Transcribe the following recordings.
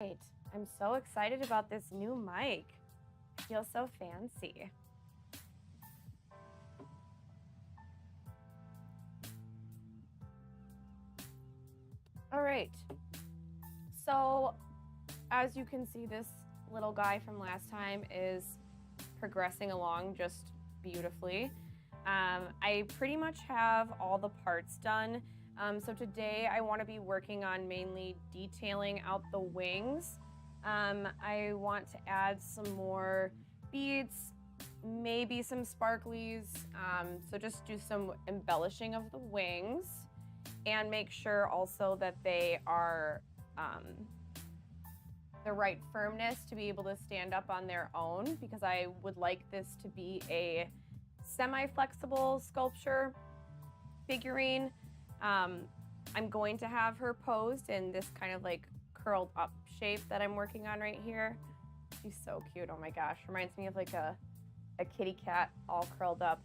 Great. I'm so excited about this new mic. It feels so fancy. All right. So, as you can see, this little guy from last time is progressing along just beautifully. I pretty much have all the parts done. So today I want to be working on mainly detailing out the wings. I want to add some more beads, maybe some sparklies. So just do some embellishing of the wings and make sure also that they are the right firmness to be able to stand up on their own, because I would like this to be a semi-flexible sculpture figurine. I'm going to have her posed in this kind of like curled up shape that I'm working on right here. She's so cute, oh my gosh. Reminds me of like a kitty cat all curled up.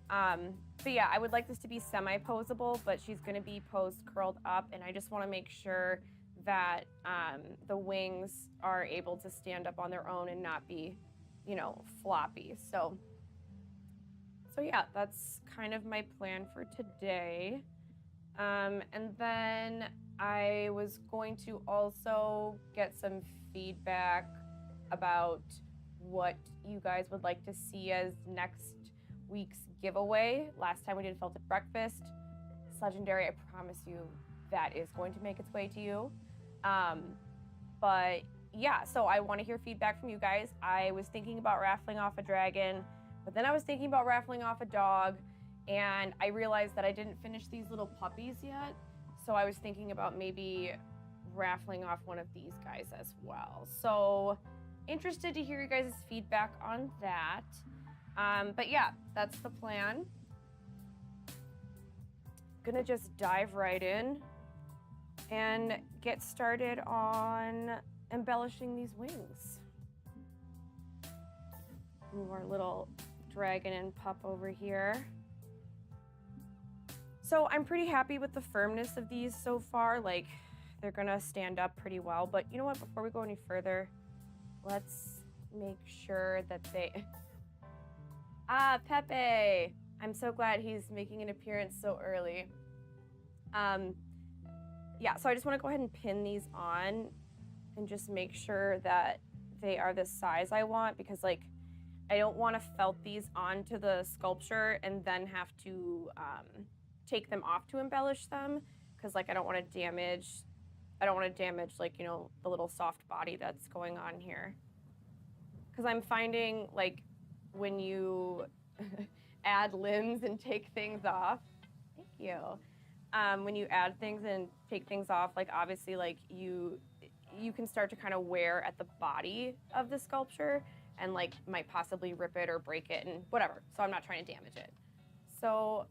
But yeah, I would like this to be semi-posable, but she's gonna be posed curled up, and I just wanna make sure that the wings are able to stand up on their own and not be, you know, floppy. So yeah, that's kind of my plan for today. And then I was going to also get some feedback about what you guys would like to see as next week's giveaway. Last time we did Felt at Breakfast. It's legendary, I promise you that is going to make its way to you. But yeah, so I want to hear feedback from you guys. I was thinking about raffling off a dragon, but then I was thinking about raffling off a dog, and I realized that I didn't finish these little puppies yet. So I was thinking about maybe raffling off one of these guys as well. So interested to hear you guys' feedback on that. But yeah, that's the plan. Gonna just dive right in and get started on embellishing these wings. Move our little dragon and pup over here. So I'm pretty happy with the firmness of these so far. Like, they're gonna stand up pretty well. But you know what, before we go any further, let's make sure that they... Ah, Pepe! I'm so glad he's making an appearance so early. Yeah, so I just wanna go ahead and pin these on and just make sure that they are the size I want, because like, I don't wanna felt these onto the sculpture and then have to take them off to embellish them, because like I don't want to damage like, you know, the little soft body that's going on here. Because I'm finding like when you add limbs and take things off, thank you. When you add things and take things off, like obviously like you can start to kind of wear at the body of the sculpture and like might possibly rip it or break it and whatever. So I'm not trying to damage it. So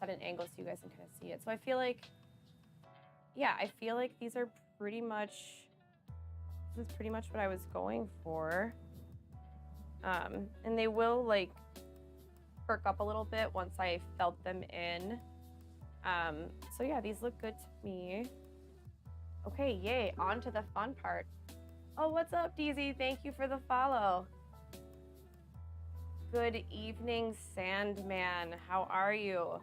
at an angle so you guys can kind of see it. So I feel like, yeah, I feel like these are pretty much, this is pretty much what I was going for. And they will like perk up a little bit once I felt them in. So yeah, these look good to me. Okay, yay, on to the fun part. Oh, what's up, DZ? Thank you for the follow. Good evening, Sandman. How are you?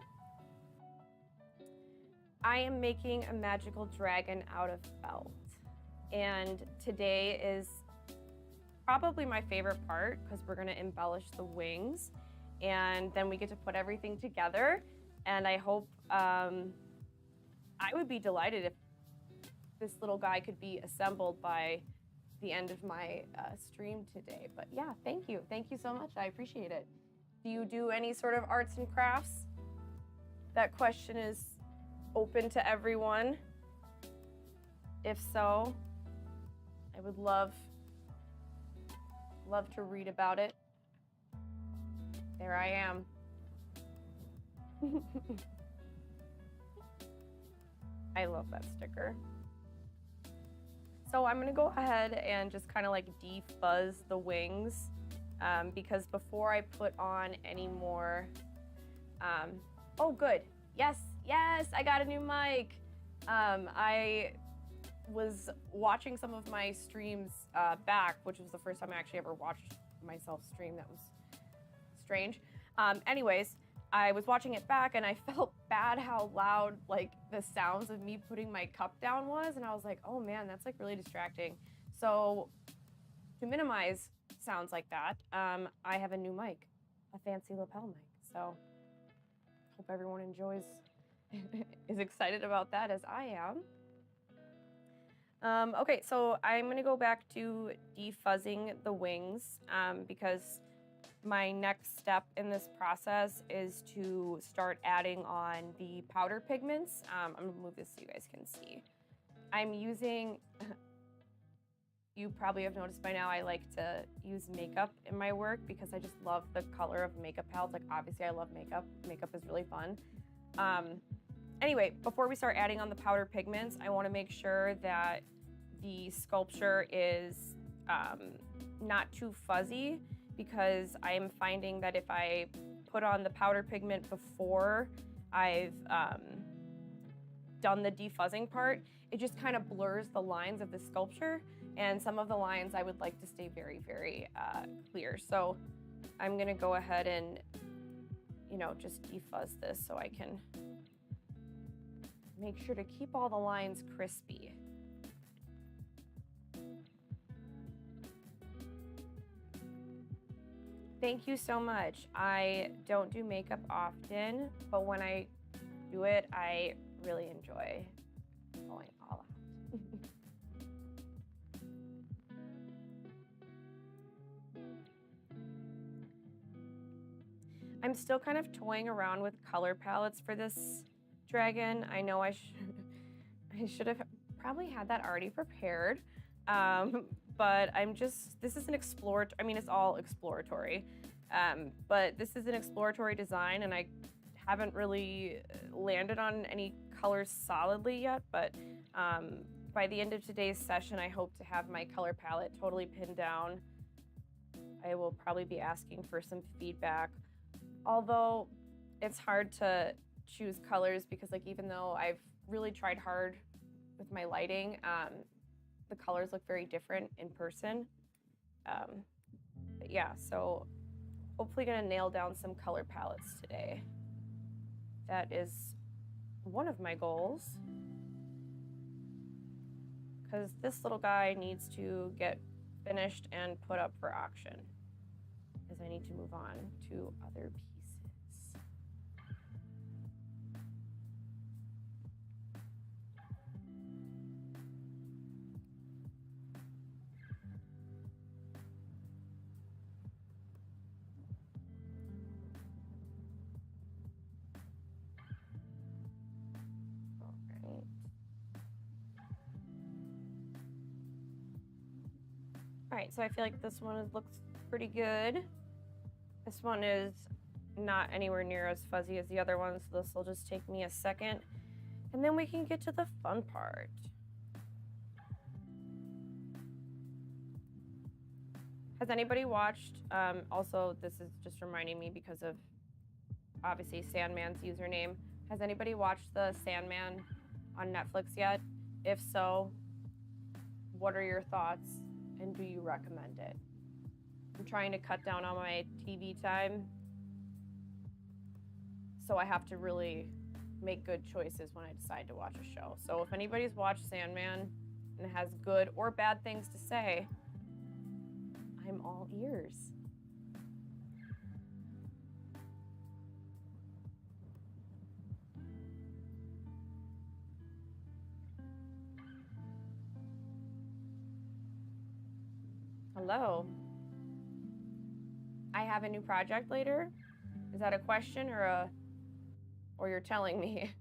I am making a magical dragon out of felt. And today is probably my favorite part, because we're gonna embellish the wings and then we get to put everything together. And I hope, I would be delighted if this little guy could be assembled by the end of my stream today. But yeah, thank you. Thank you so much, I appreciate it. Do you do any sort of arts and crafts? That question is open to everyone. If so, I would love to read about it. There I am. I love that sticker. So I'm gonna go ahead and just kind of like defuzz the wings, because before I put on any more, oh good, yes, I got a new mic. I was watching some of my streams back, which was the first time I actually ever watched myself stream. That was strange. Anyways, I was watching it back and I felt bad how loud like the sounds of me putting my cup down was, and I was like, oh man, that's like really distracting. So to minimize sounds like that, I have a new mic, a fancy lapel mic. So hope everyone enjoys, is excited about that as I am. Okay, so I'm gonna go back to defuzzing the wings because my next step in this process is to start adding on the powder pigments. I'm gonna move this so you guys can see. I'm using, you probably have noticed by now, I like to use makeup in my work because I just love the color of makeup palettes. Like obviously I love makeup. Makeup is really fun. Anyway, before we start adding on the powder pigments, I wanna make sure that the sculpture is not too fuzzy, because I'm finding that if I put on the powder pigment before I've done the defuzzing part, it just kind of blurs the lines of the sculpture, and some of the lines I would like to stay very, very clear. So I'm gonna go ahead and, you know, just defuzz this so I can make sure to keep all the lines crispy. Thank you so much. I don't do makeup often, but when I do it, I really enjoy going all out. I'm still kind of toying around with color palettes for this dragon. I know I should have probably had that already prepared. But this is an exploratory, I mean, it's all exploratory, but this is an exploratory design, and I haven't really landed on any colors solidly yet, but by the end of today's session, I hope to have my color palette totally pinned down. I will probably be asking for some feedback, although it's hard to choose colors because, like, even though I've really tried hard with my lighting, the colors look very different in person. But yeah, so hopefully gonna nail down some color palettes today. That is one of my goals, because this little guy needs to get finished and put up for auction, as I need to move on to other pieces. All right, so I feel like this one looks pretty good. This one is not anywhere near as fuzzy as the other ones, so this will just take me a second, and then we can get to the fun part. Has anybody watched, also this is just reminding me because of obviously Sandman's username, has anybody watched the Sandman on Netflix yet? If so, what are your thoughts? And do you recommend it? I'm trying to cut down on my TV time, so I have to really make good choices when I decide to watch a show. So if anybody's watched Sandman and has good or bad things to say, I'm all ears. Hello. I have a new project later. Is that a question or you're telling me?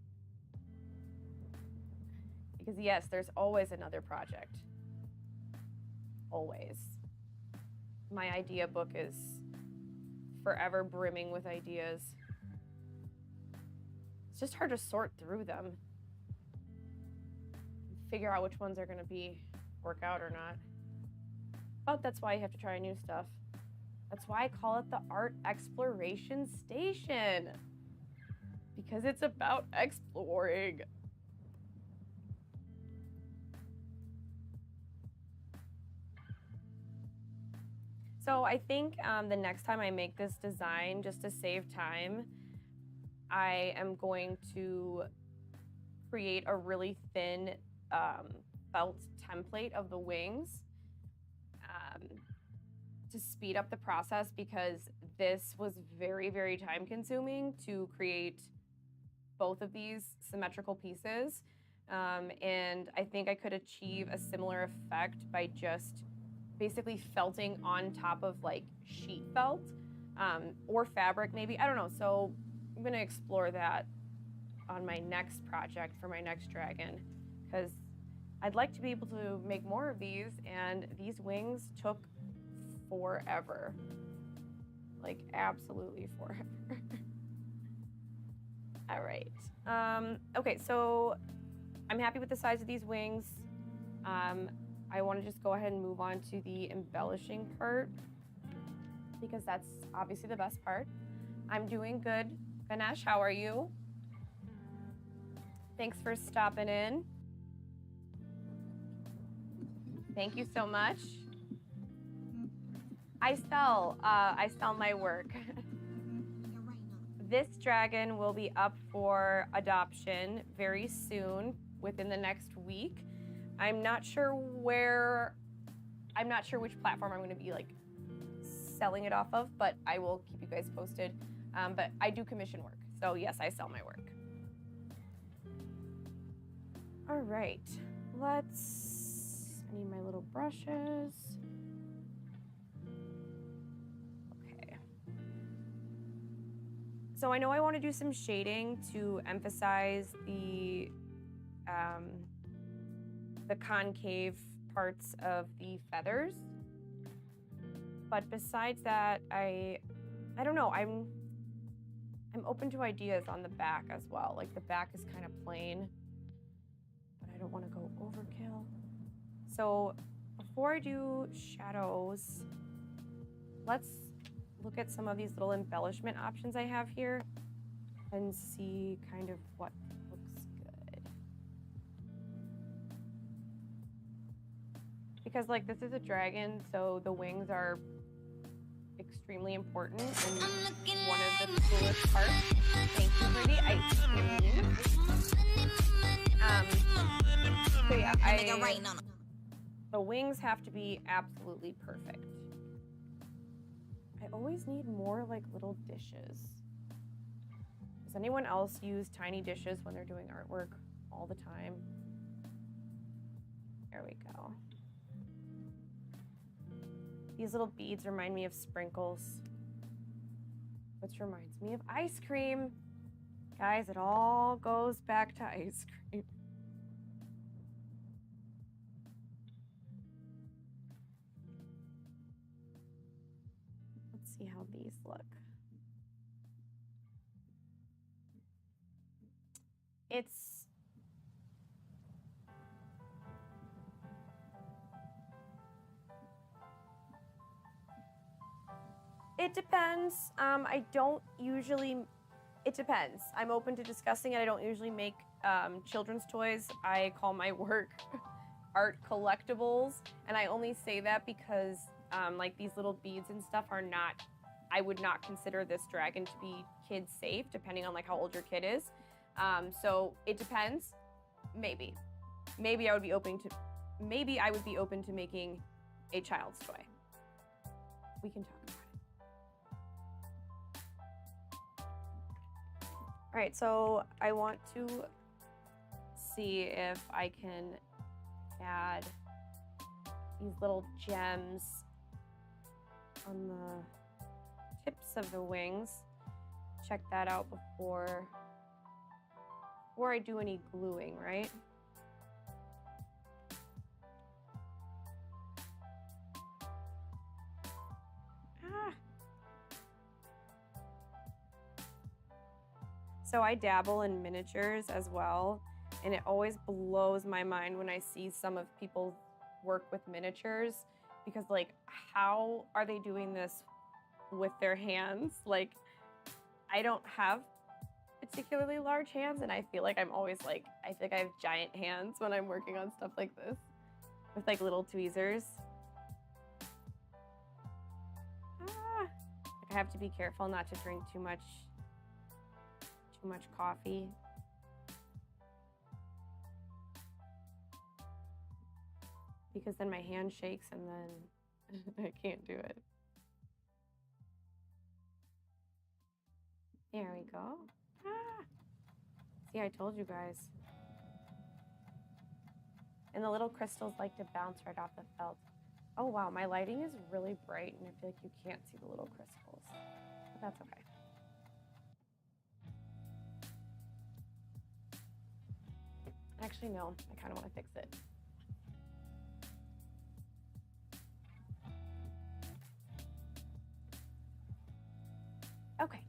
Because yes, there's always another project. Always. My idea book is forever brimming with ideas. It's just hard to sort through them. Figure out which ones are gonna work out or not. But that's why you have to try new stuff. That's why I call it the Art Exploration Station. Because it's about exploring. So I think the next time I make this design, just to save time, I am going to create a really thin felt template of the wings to speed up the process, because this was very, very time consuming to create both of these symmetrical pieces. And I think I could achieve a similar effect by just basically felting on top of like sheet felt or fabric maybe. I don't know. So I'm gonna explore that on my next project for my next dragon, because I'd like to be able to make more of these, and these wings took forever. Like absolutely forever. All right. Okay, so I'm happy with the size of these wings. I want to just go ahead and move on to the embellishing part, because that's obviously the best part. I'm doing good. Ganesh, how are you? Thanks for stopping in. Thank you so much. I sell my work. This dragon will be up for adoption very soon, within the next week. I'm not sure which platform I'm going to be like selling it off of, but I will keep you guys posted. But I do commission work, so yes, I sell my work. All right, I need my little brushes. Okay. So I know I want to do some shading to emphasize the concave parts of the feathers. But besides that, I don't know, I'm open to ideas on the back as well. Like the back is kind of plain, but I don't want to go overkill. So before I do shadows, let's look at some of these little embellishment options I have here and see kind of what looks good. Because like this is a dragon, so the wings are extremely important and one of the coolest parts. Thank you for the ice cream. So yeah, the wings have to be absolutely perfect. I always need more like little dishes. Does anyone else use tiny dishes when they're doing artwork all the time? There we go. These little beads remind me of sprinkles, which reminds me of ice cream. Guys, it all goes back to ice cream. Let's see how these look. It depends. It depends. I'm open to discussing it. I don't usually make children's toys. I call my work art collectibles. And I only say that because like these little beads and stuff are not, I would not consider this dragon to be kid safe, depending on like how old your kid is. So it depends. Maybe I would be open to making a child's toy. We can talk about it. All right, so I want to see if I can add these little gems on the tips of the wings. Check that out before I do any gluing, right? So I dabble in miniatures as well, and it always blows my mind when I see some of people's work with miniatures, because like, how are they doing this with their hands? Like, I don't have particularly large hands, and I feel like I'm always like, I think I have giant hands when I'm working on stuff like this with like little tweezers. have to be careful not to drink too much coffee. Because then my hand shakes and then I can't do it. There we go. Ah. See, I told you guys. And the little crystals like to bounce right off the felt. Oh wow, my lighting is really bright and I feel like you can't see the little crystals. But that's okay. Actually, no, I kind of want to fix it. Okay.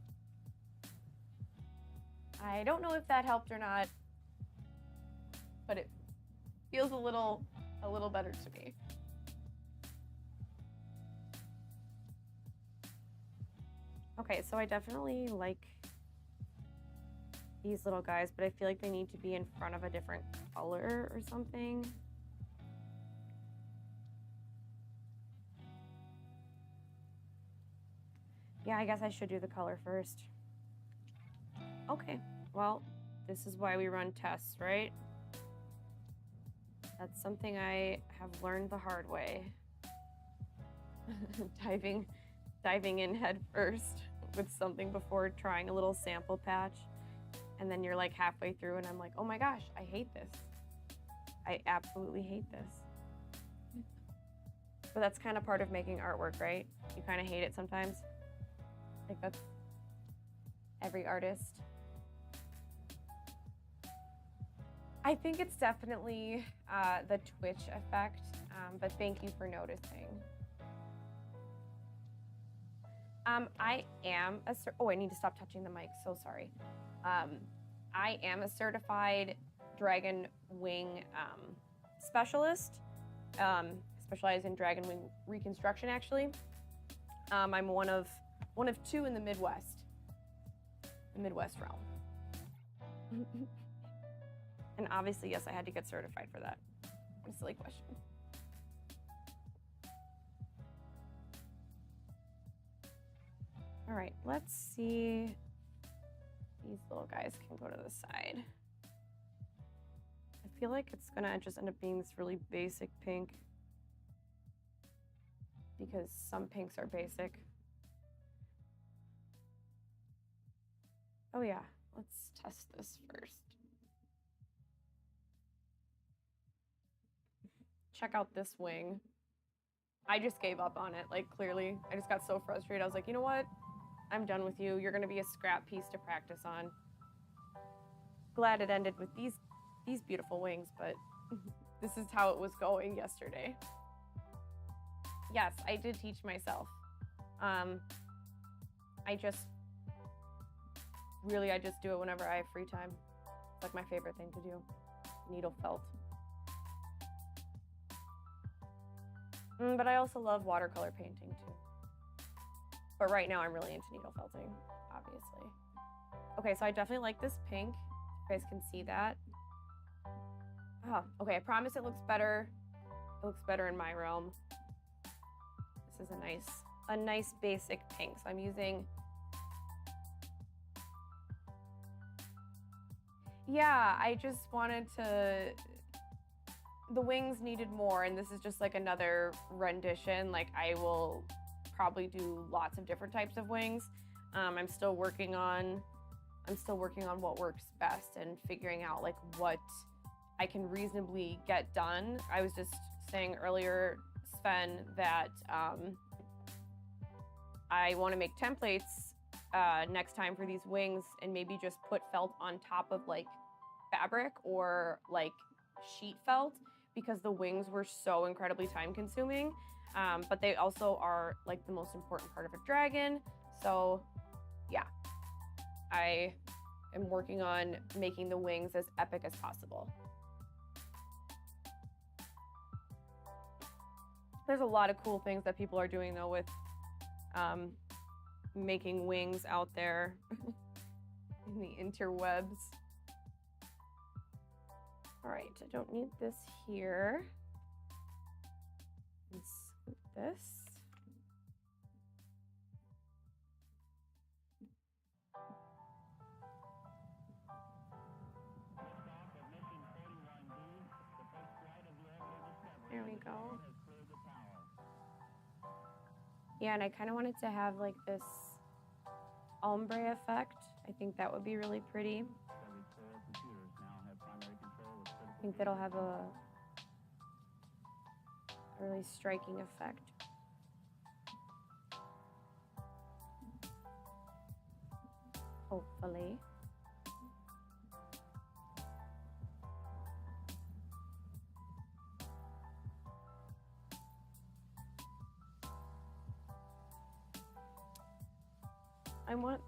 I don't know if that helped or not, but it feels a little better to me. Okay, so I definitely like these little guys, but I feel like they need to be in front of a different color or something. Yeah, I guess I should do the color first. Okay, well, this is why we run tests, right? That's something I have learned the hard way. diving in head first with something before trying a little sample patch. And then you're like halfway through and I'm like, oh my gosh, I hate this. I absolutely hate this. But that's kind of part of making artwork, right? You kind of hate it sometimes. Like that's every artist. I think it's definitely the Twitch effect, but thank you for noticing. I am oh, I need to stop touching the mic, so sorry. I am a certified dragon wing specialist, specialized in dragon wing reconstruction, actually. I'm one of two in the Midwest realm. And obviously, yes, I had to get certified for that. What a silly question. All right, let's see. These little guys can go to the side. I feel like it's gonna just end up being this really basic pink because some pinks are basic. Oh yeah, let's test this first. Check out this wing. I just gave up on it, like clearly. I just got so frustrated. I was like, you know what? I'm done with you. You're gonna be a scrap piece to practice on. Glad it ended with these beautiful wings, but this is how it was going yesterday. Yes, I did teach myself. I just do it whenever I have free time. It's like my favorite thing to do. Needle felt. But I also love watercolor painting too. But right now I'm really into needle felting, obviously. Okay, so I definitely like this pink. You guys can see that. Oh, okay, I promise it looks better. It looks better in my realm. This is a nice basic pink. So I'm using, yeah, I just wanted to, the wings needed more, and this is just like another rendition. Like I will probably do lots of different types of wings. I'm still working on what works best and figuring out like what I can reasonably get done. I was just saying earlier, Sven, that I want to make templates next time for these wings and maybe just put felt on top of like fabric or like sheet felt, because the wings were so incredibly time consuming, but they also are like the most important part of a dragon. So yeah, I am working on making the wings as epic as possible. There's a lot of cool things that people are doing though with making wings out there in the interwebs. All right, I don't need this here. Let's scoop this. go. Yeah, and I kind of wanted to have like this ombre effect. I think that would be really pretty. I think that'll have a really striking effect. Hopefully.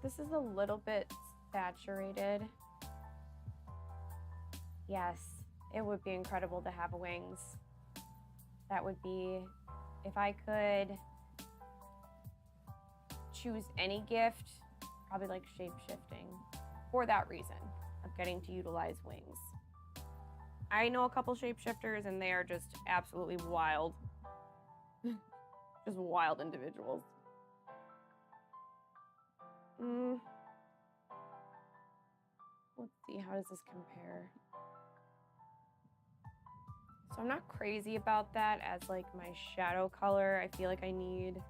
This is a little bit saturated. Yes, it would be incredible to have wings. That would be, if I could choose any gift, probably like shape-shifting for that reason of getting to utilize wings. I know a couple shapeshifters and they are just absolutely wild. Just wild individuals. Let's see, how does this compare? So I'm not crazy about that as like my shadow color. I feel like I need,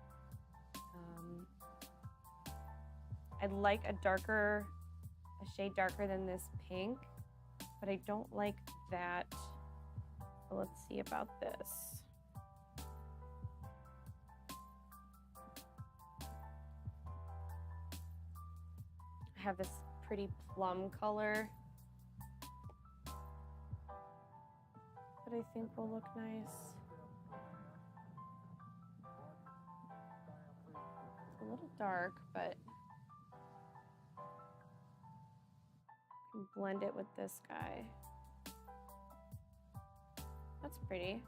I'd like a shade darker than this pink, but I don't like that. So let's see about this. I have this pretty plum color that I think will look nice. It's a little dark, but I can blend it with this guy. That's pretty.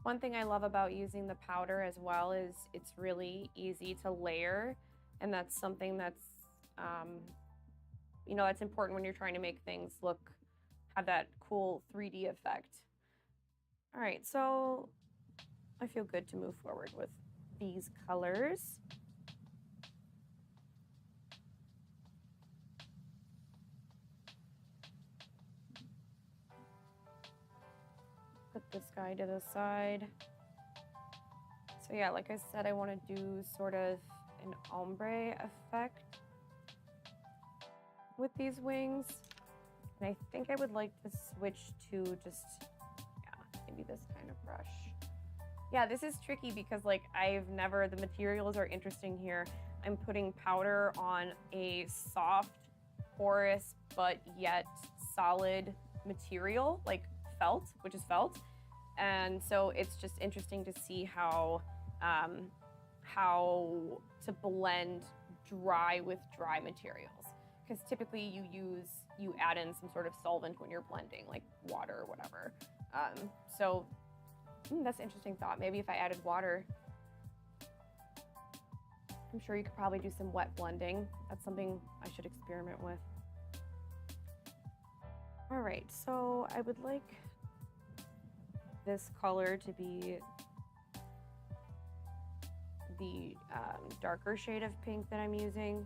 One thing I love about using the powder as well is it's really easy to layer, and that's something that's, you know, that's important when you're trying to make things have that cool 3D effect. All right, so I feel good to move forward with these colors. Put this guy to the side. So yeah, like I said, I want to do sort of an ombre effect with these wings. And I think I would like to switch to just, yeah, maybe this kind of brush. Yeah, this is tricky because like the materials are interesting here. I'm putting powder on a soft, porous, but yet solid material, like felt, which is felt. And so it's just interesting to see how to blend dry with dry materials. Because typically you add in some sort of solvent when you're blending, like water or whatever. So that's an interesting thought. Maybe if I added water, I'm sure you could probably do some wet blending. That's something I should experiment with. All right, so I would like this color to be the darker shade of pink that I'm using.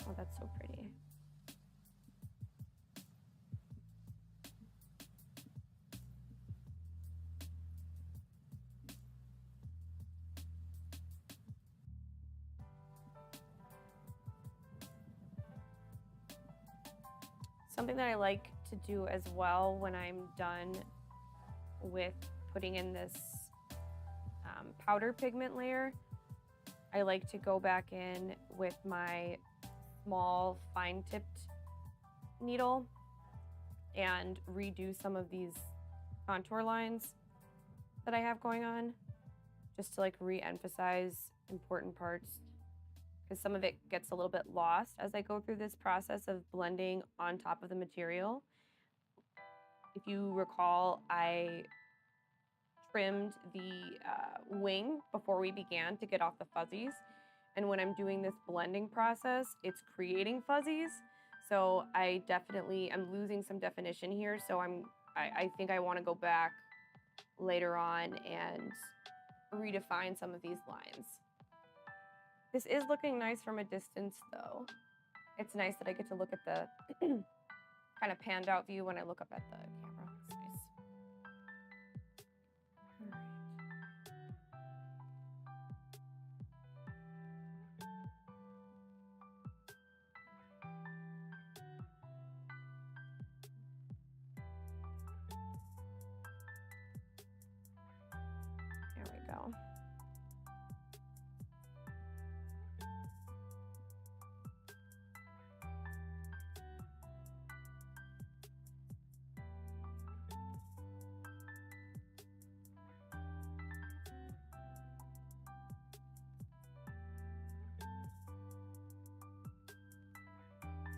Oh, that's so pretty. Something that I like to do as well when I'm done with putting in this powder pigment layer, I like to go back in with my small fine-tipped needle and redo some of these contour lines that I have going on, just to like re-emphasize important parts, because some of it gets a little bit lost as I go through this process of blending on top of the material. If you recall, I trimmed the wing before we began to get off the fuzzies. And when I'm doing this blending process, it's creating fuzzies. So I'm losing some definition here. So I think I want to go back later on and redefine some of these lines. This is looking nice from a distance though. It's nice that I get to look at the kind of panned out view when I look up at the camera. It's nice. All right. There we go.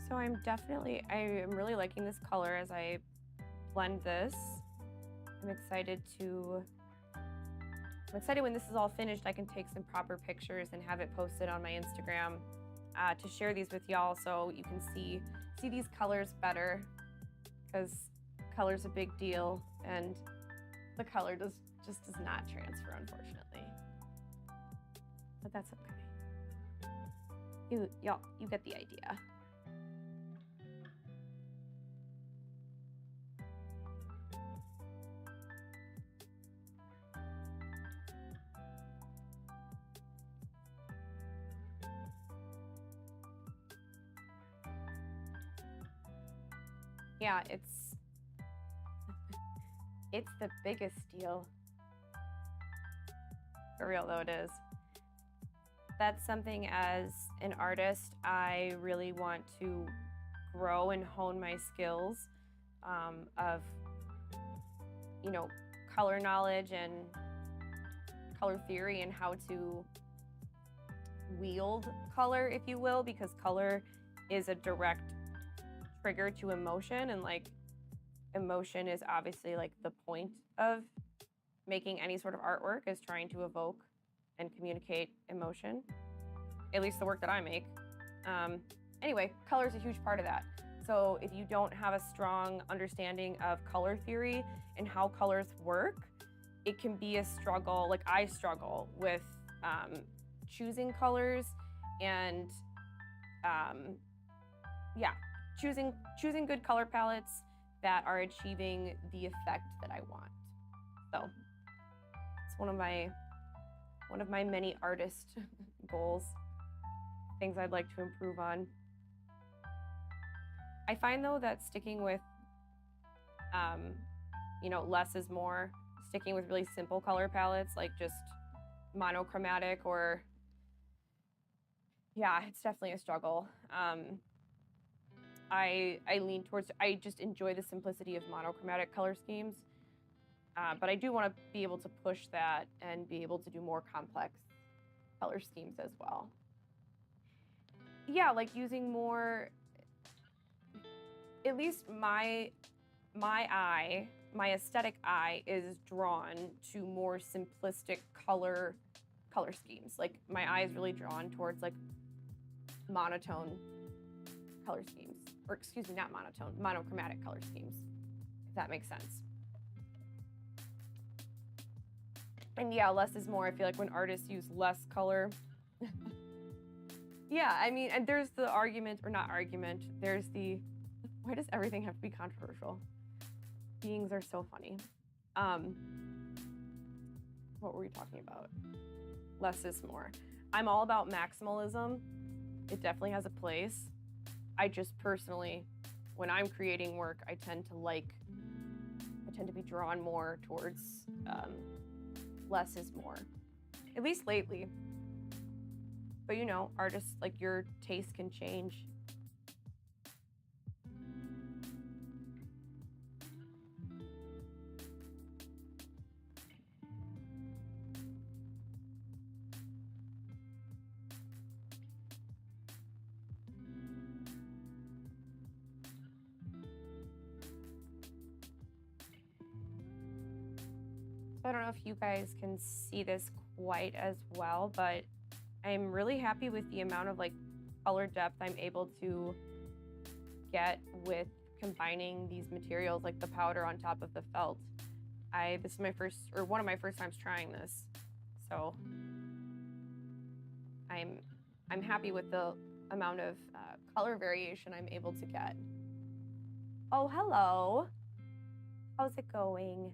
So I am really liking this color as I blend this. I'm excited when this is all finished, I can take some proper pictures and have it posted on my Instagram to share these with y'all so you can see these colors better, because color's a big deal and the color just does not transfer, unfortunately. But that's okay. You get the idea. Yeah, it's the biggest deal. For real though, it is. That's something as an artist I really want to grow and hone my skills of, color knowledge and color theory and how to wield color, if you will, because color is a direct trigger to emotion, and like emotion is obviously like the point of making any sort of artwork, is trying to evoke and communicate emotion, at least the work that I make. Anyway, color is a huge part of that. So if you don't have a strong understanding of color theory and how colors work, it can be a struggle. Like I struggle with choosing colors and choosing good color palettes that are achieving the effect that I want. So it's one of my many artist goals, things I'd like to improve on. I find though that sticking with less is more, sticking with really simple color palettes like just monochromatic it's definitely a struggle. I lean towards, I just enjoy the simplicity of monochromatic color schemes, but I do want to be able to push that and be able to do more complex color schemes as well. Yeah, like using more, at least my aesthetic eye is drawn to more simplistic color schemes. Like my eye is really drawn towards like monotone color schemes, or excuse me, not monotone, monochromatic color schemes, if that makes sense. And yeah, less is more. I feel like when artists use less color, yeah, I mean, and there's the argument, or not argument, there's the, why does everything have to be controversial? Beings are so funny. What were we talking about? Less is more. I'm all about maximalism. It definitely has a place. I just personally, when I'm creating work, I tend to be drawn more towards less is more, at least lately. But artists, like, your taste can change. So I don't know if you guys can see this quite as well, but I'm really happy with the amount of like color depth I'm able to get with combining these materials, like the powder on top of the felt. This is one of my first times trying this, so I'm happy with the amount of color variation I'm able to get. Oh, hello. How's it going?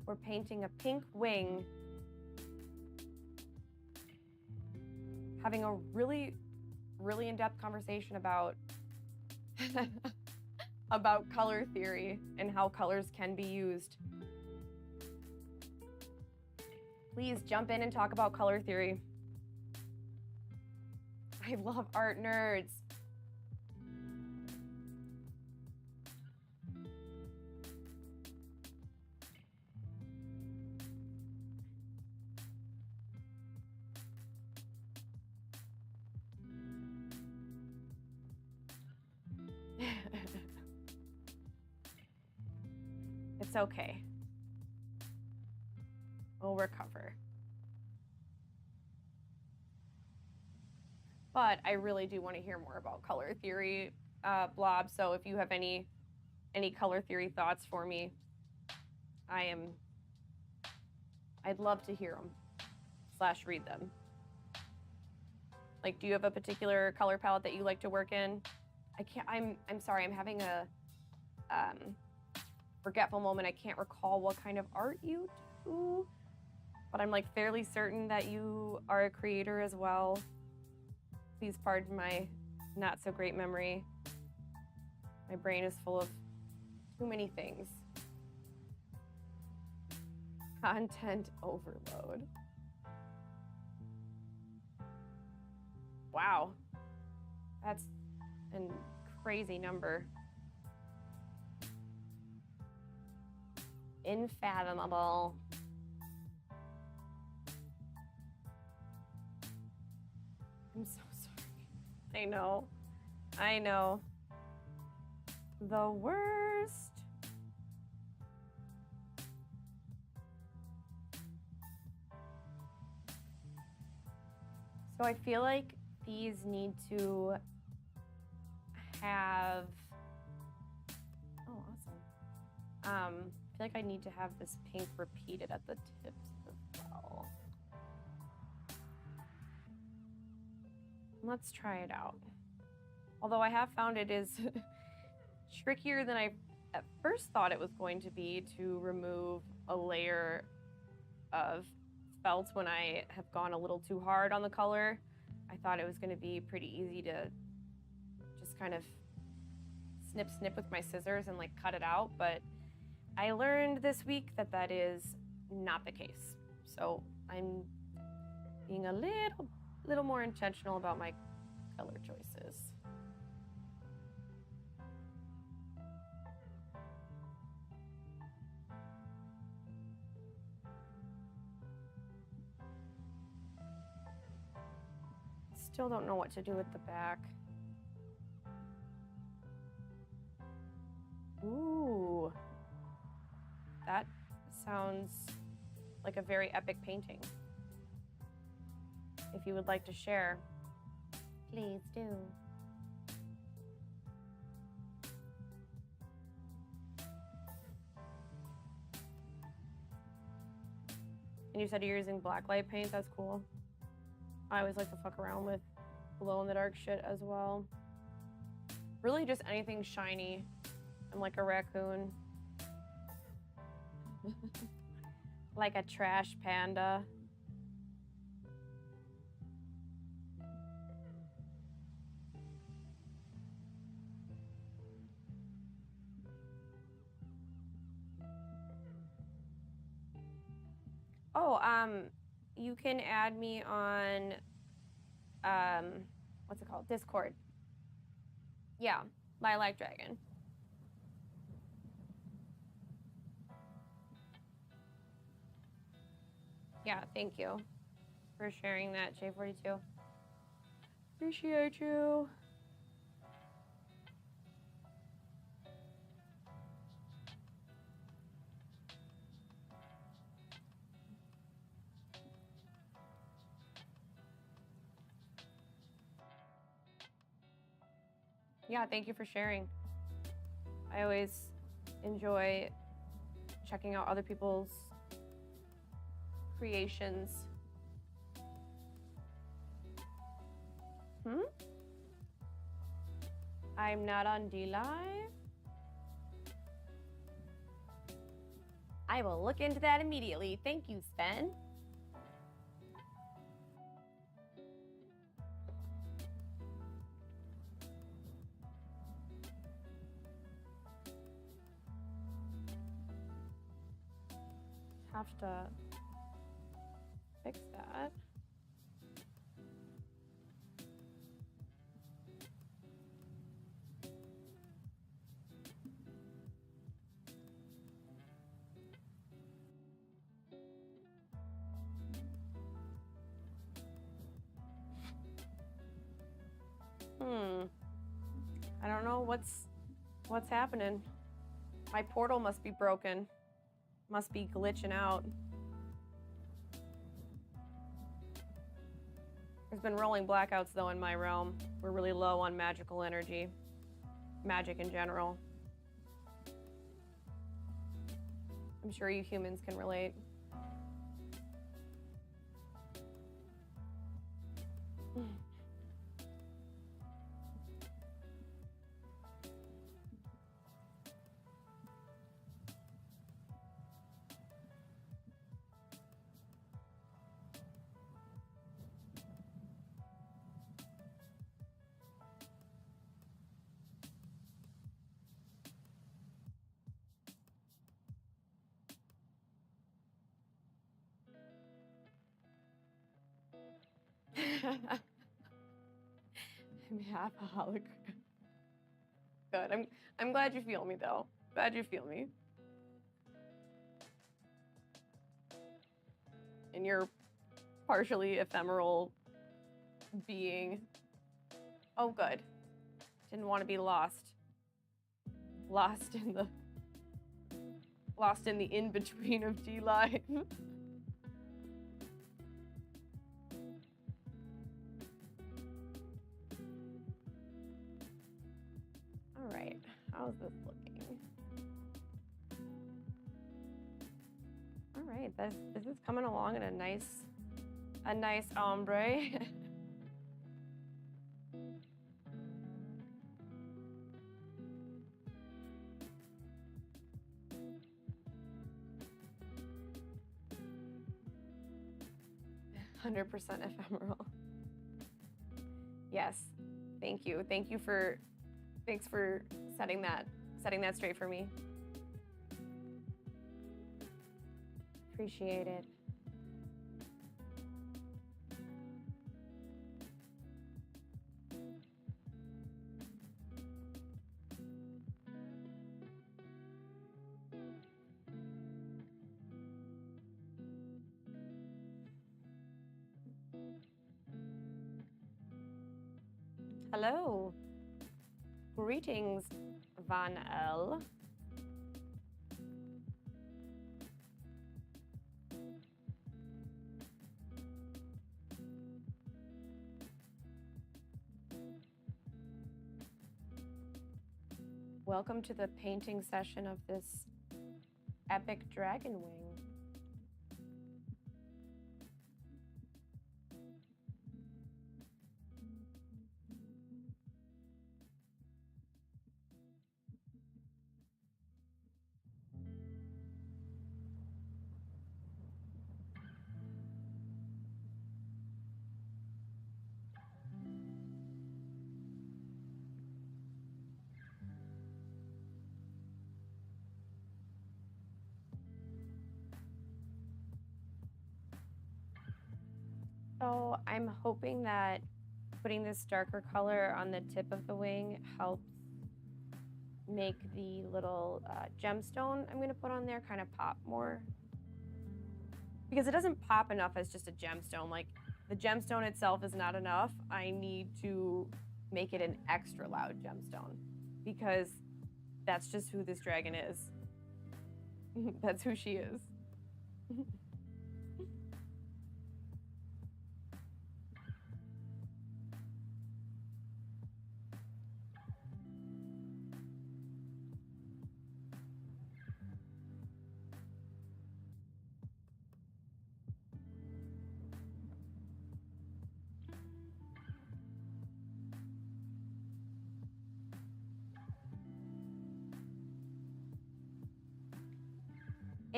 We're painting a pink wing. Having a really, really in-depth conversation about about color theory and how colors can be used. Please jump in and talk about color theory. I love art nerds. It's okay. We'll recover. But I really do want to hear more about color theory, Blob. So if you have any color theory thoughts for me, I'd love to hear them / read them. Like, do you have a particular color palette that you like to work in? I'm sorry, I'm having a forgetful moment. I can't recall what kind of art you do, but I'm like fairly certain that you are a creator as well. Please pardon my not so great memory. My brain is full of too many things. Content overload. Wow, that's a crazy number. Unfathomable. I'm so sorry. I know. The worst. So I feel like these need to have, oh, awesome. I feel like I need to have this pink repeated at the tips as well. Let's try it out. Although I have found it is trickier than I at first thought it was going to be to remove a layer of felt when I have gone a little too hard on the color. I thought it was going to be pretty easy to just kind of snip with my scissors and like cut it out, but I learned this week that that is not the case. So I'm being a little more intentional about my color choices. Still don't know what to do with the back. Ooh, that sounds like a very epic painting. If you would like to share, please do. And you said you're using blacklight paint, that's cool. I always like to fuck around with glow-in-the-dark shit as well. Really just anything shiny. I'm like a raccoon. Like a trash panda. Oh, you can add me on, what's it called? Discord. Yeah, Lylac Dragon. Yeah, thank you for sharing that, J42. Appreciate you. Yeah, thank you for sharing. I always enjoy checking out other people's creations. I'm not on D-Live. I will look into that immediately. Thank you, Sven. Have to fix that. I don't know what's happening. My portal must be broken. Must be glitching out. There's been rolling blackouts though in my realm. We're really low on magical energy. Magic in general. I'm sure you humans can relate. I'm half a hologram. Good. I'm glad you feel me though. Glad you feel me. And you're partially ephemeral being. Oh, good. Didn't want to be lost. Lost in the in-between of D-Live. All right, how's this looking? All right, this is coming along in a nice ombre. 100% ephemeral. Yes, thank you. Thanks for setting that straight for me. Appreciate it. Hello. Greetings, Van L. Welcome to the painting session of this epic dragon wing. So I'm hoping that putting this darker color on the tip of the wing helps make the little gemstone I'm going to put on there kind of pop more. Because it doesn't pop enough as just a gemstone. Like, the gemstone itself is not enough. I need to make it an extra loud gemstone. Because that's just who this dragon is. That's who she is.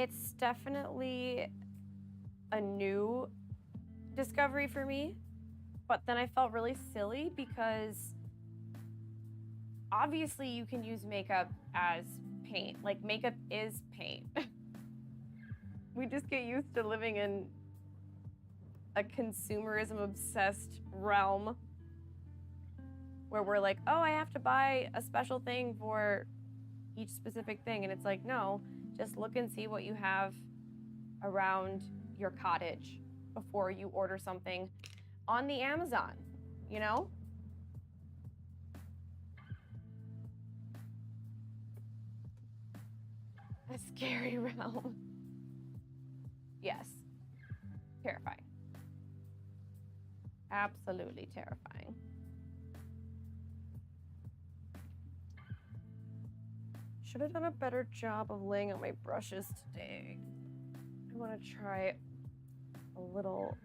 It's definitely a new discovery for me, but then I felt really silly because obviously you can use makeup as paint. Like, makeup is paint. We just get used to living in a consumerism obsessed realm where we're like, oh, I have to buy a special thing for each specific thing. And it's like, no, just look and see what you have around your cottage before you order something on the Amazon, you know? A scary realm. Yes. Terrifying. Absolutely terrifying. Should have done a better job of laying out my brushes today. I want to try a little,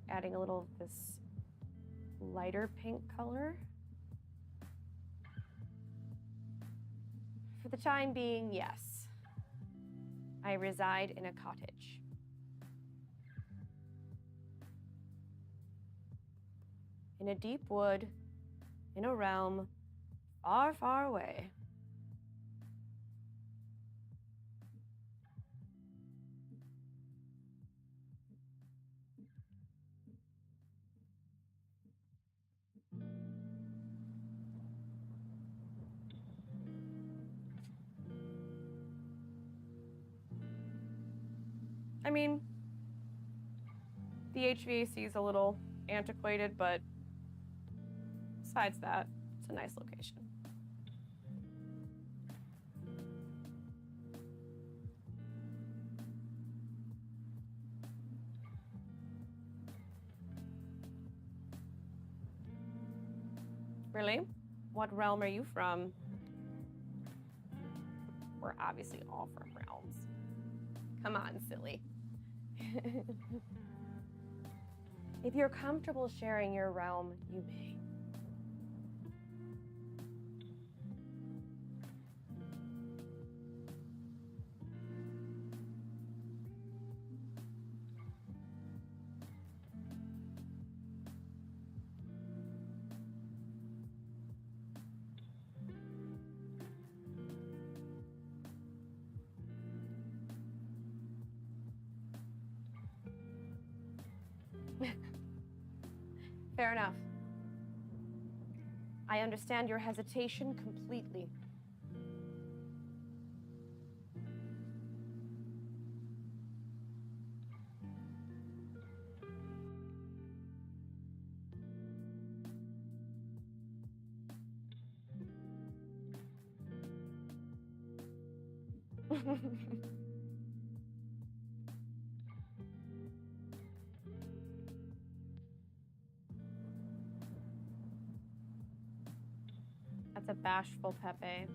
adding a little of this lighter pink color. For the time being, yes. I reside in a cottage. In a deep wood, in a realm far, far away. I mean, the HVAC is a little antiquated, but besides that, it's a nice location. Really? What realm are you from? We're obviously all from realms. Come on, silly. If you're comfortable sharing your realm, you may. Fair enough. I understand your hesitation completely. That's a bashful Pepe.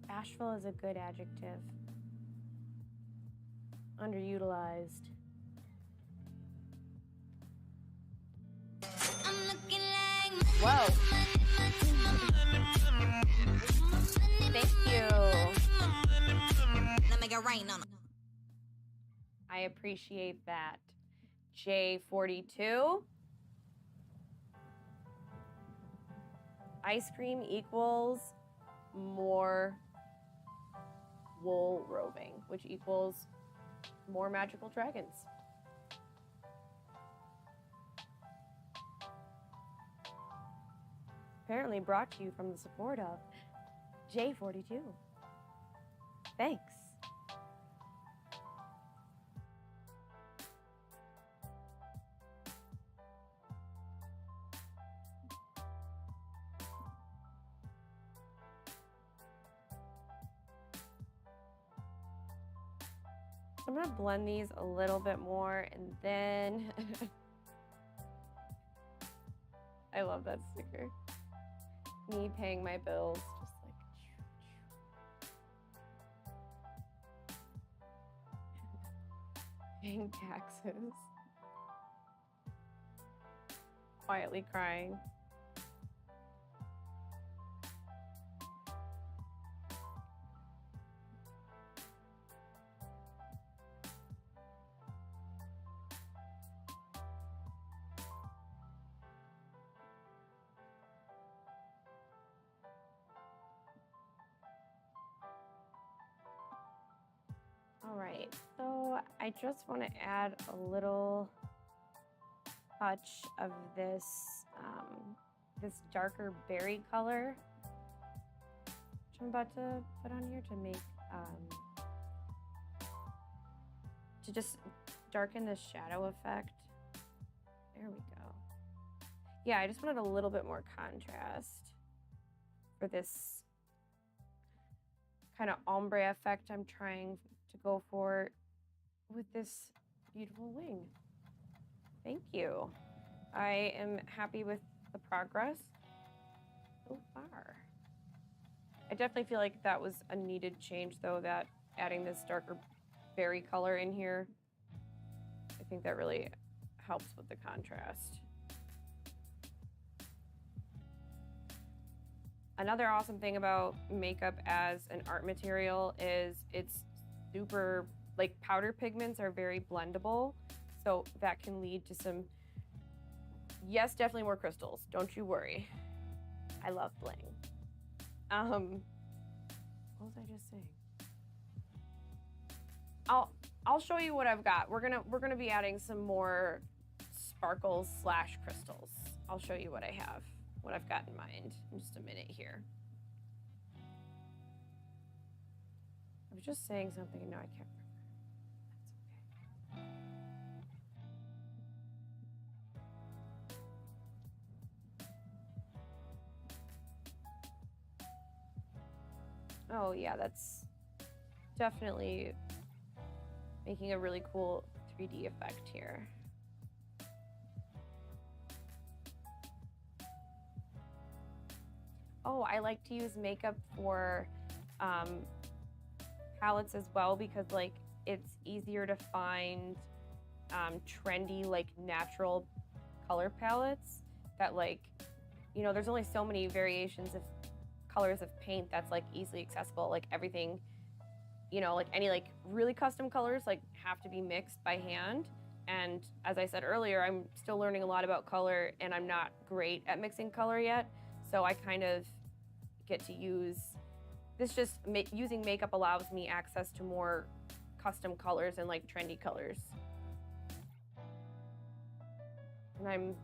Bashful is a good adjective. Underutilized. Whoa. Thank you. Let me get rain on 'em. I appreciate that. J42. Ice cream equals more wool roving, which equals more magical dragons. Apparently brought to you from the support of J42. Thanks. I'm gonna blend these a little bit more and then I love that sticker. Me paying my bills, just like paying taxes. Quietly crying. All right, so I just want to add a little touch of this this darker berry color, which I'm about to put on here to make to just darken the shadow effect. There we go. Yeah, I just wanted a little bit more contrast for this kind of ombre effect I'm trying to go for with this beautiful wing. Thank you. I am happy with the progress so far. I definitely feel like that was a needed change though, that adding this darker berry color in here. I think that really helps with the contrast. Another awesome thing about makeup as an art material is it's super, like powder pigments are very blendable. So that can lead to some, yes, definitely more crystals. Don't you worry. I love bling. What was I just saying? I'll show you what I've got. We're gonna be adding some more sparkles slash crystals. I'll show you what I have, what I've got in mind in just a minute here. I was just saying something and now I can't remember. That's okay. Oh yeah, that's definitely making a really cool 3D effect here. Oh, I like to use makeup for palettes as well because like it's easier to find trendy, like natural color palettes that like, you know, there's only so many variations of colors of paint that's like easily accessible. Like everything, you know, like any like really custom colors like have to be mixed by hand. And as I said earlier, I'm still learning a lot about color and I'm not great at mixing color yet. So I kind of get to use this, just using makeup allows me access to more custom colors and like trendy colors. And I'm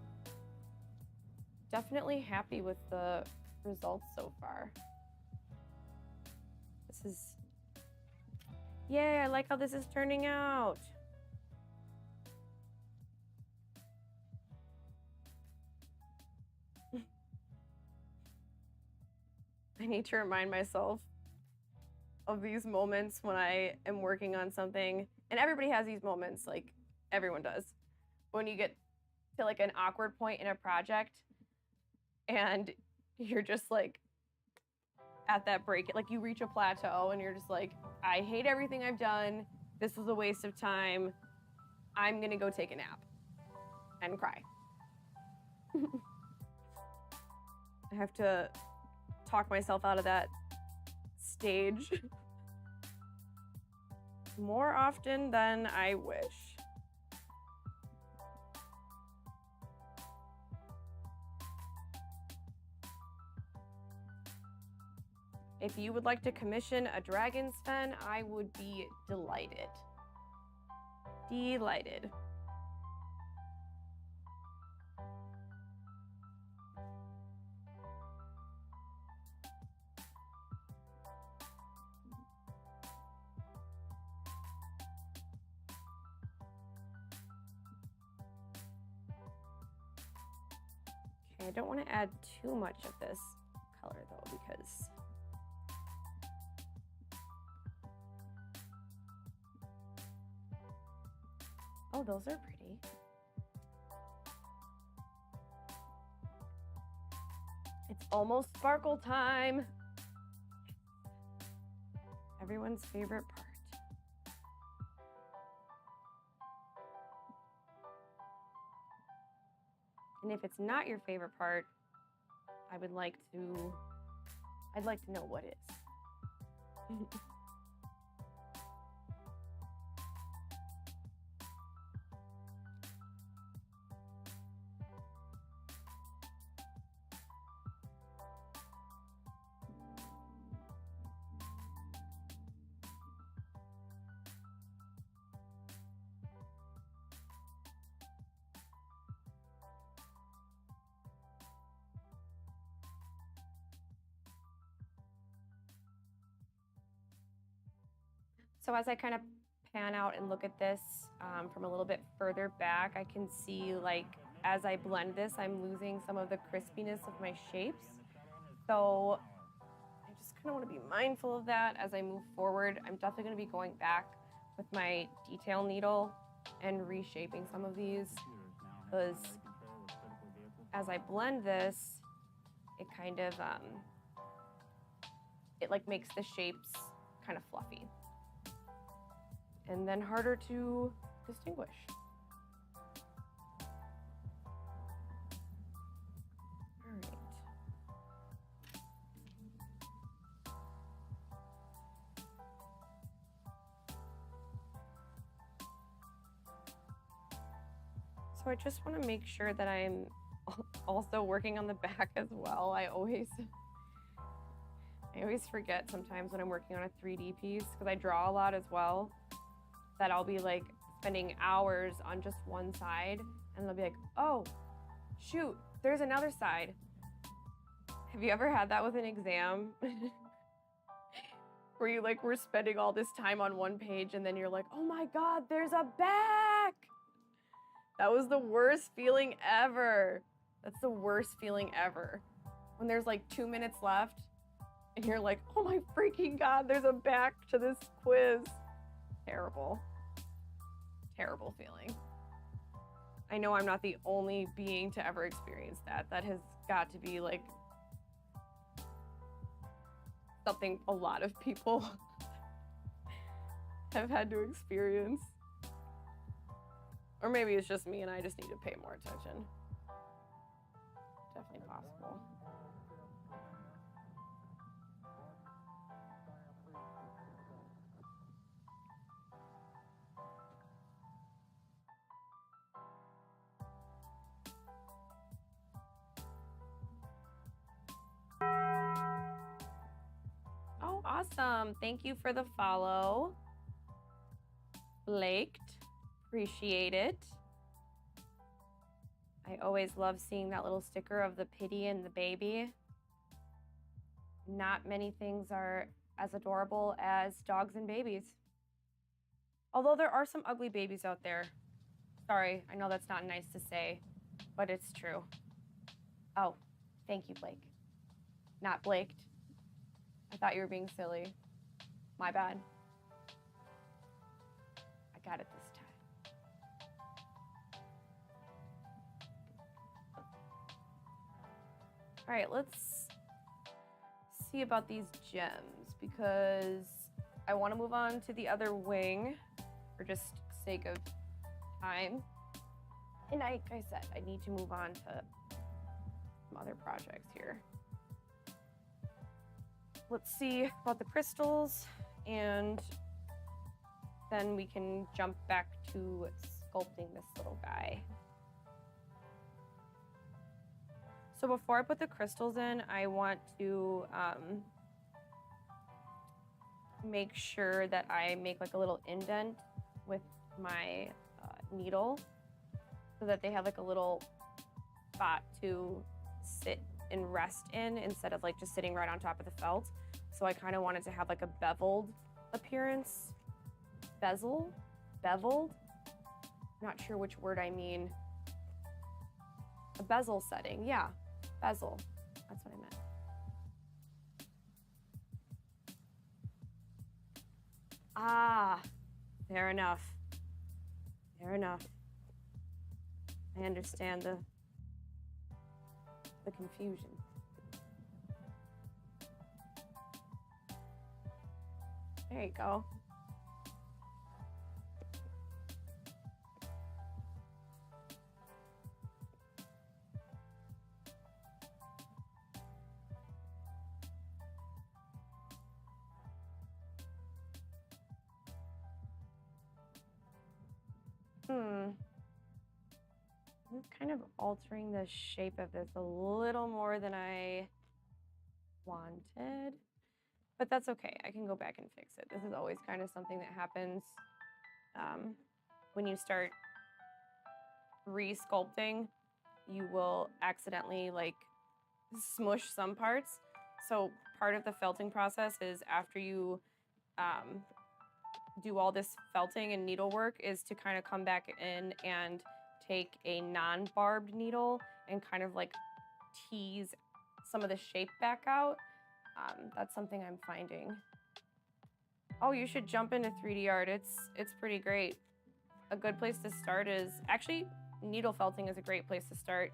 definitely happy with the results so far. This is, yay, I like how this is turning out. I need to remind myself of these moments when I am working on something, and everybody has these moments, like everyone does, when you get to like an awkward point in a project and you're just like at that break, like you reach a plateau and you're just like, I hate everything I've done. This was a waste of time. I'm gonna go take a nap and cry. I have to talk myself out of that stage more often than I wish. If you would like to commission a dragon, Sven, I would be delighted. Delighted. Okay, I don't want to add too much of this color though, because oh, those are pretty. It's almost sparkle time. Everyone's favorite part. And if it's not your favorite part, I'd like to know what is. So as I kind of pan out and look at this from a little bit further back, I can see like as I blend this, I'm losing some of the crispiness of my shapes. So I just kind of want to be mindful of that as I move forward. I'm definitely going to be going back with my detail needle and reshaping some of these, because as I blend this, it kind of, it like makes the shapes kind of fluffy and then harder to distinguish. All right. So I just want to make sure that I'm also working on the back as well. I always forget sometimes when I'm working on a 3D piece, because I draw a lot as well, that I'll be like spending hours on just one side and they'll be like, oh, shoot, there's another side. Have you ever had that with an exam? Where you like, we're spending all this time on one page and then you're like, oh my God, there's a back. That was the worst feeling ever. That's the worst feeling ever. When there's like 2 minutes left and you're like, oh my freaking God, there's a back to this quiz. Terrible. Terrible feeling. I know I'm not the only being to ever experience that. That has got to be like something a lot of people have had to experience. Or maybe it's just me and I just need to pay more attention. Definitely possible. Oh, awesome. Thank you for the follow. Blaked. Appreciate it. I always love seeing that little sticker of the pity and the baby. Not many things are as adorable as dogs and babies. Although there are some ugly babies out there. Sorry, I know that's not nice to say, but it's true. Oh, thank you, Blake. Not Blaked. I thought you were being silly. My bad. I got it this time. All right, let's see about these gems, because I want to move on to the other wing for just sake of time. And like I said, I need to move on to some other projects here. Let's see about the crystals, and then we can jump back to sculpting this little guy. So before I put the crystals in, I want to make sure that I make like a little indent with my needle so that they have like a little spot to sit and rest in instead of like just sitting right on top of the felt. So I kind of wanted to have like a beveled appearance. Beveled? Not sure which word I mean. A bezel setting, yeah. Bezel. That's what I meant. Ah, fair enough. Fair enough. I understand the confusion. There you go. I'm kind of altering the shape of this a little more than I wanted, but that's okay. I can go back and fix it. This is always kind of something that happens when you start re-sculpting. You will accidentally like smush some parts. So part of the felting process is after you do all this felting and needlework is to kind of come back in and take a non-barbed needle and kind of like tease some of the shape back out. That's something I'm finding. Oh, you should jump into 3D art. It's pretty great. A good place to start is actually needle felting is a great place to start.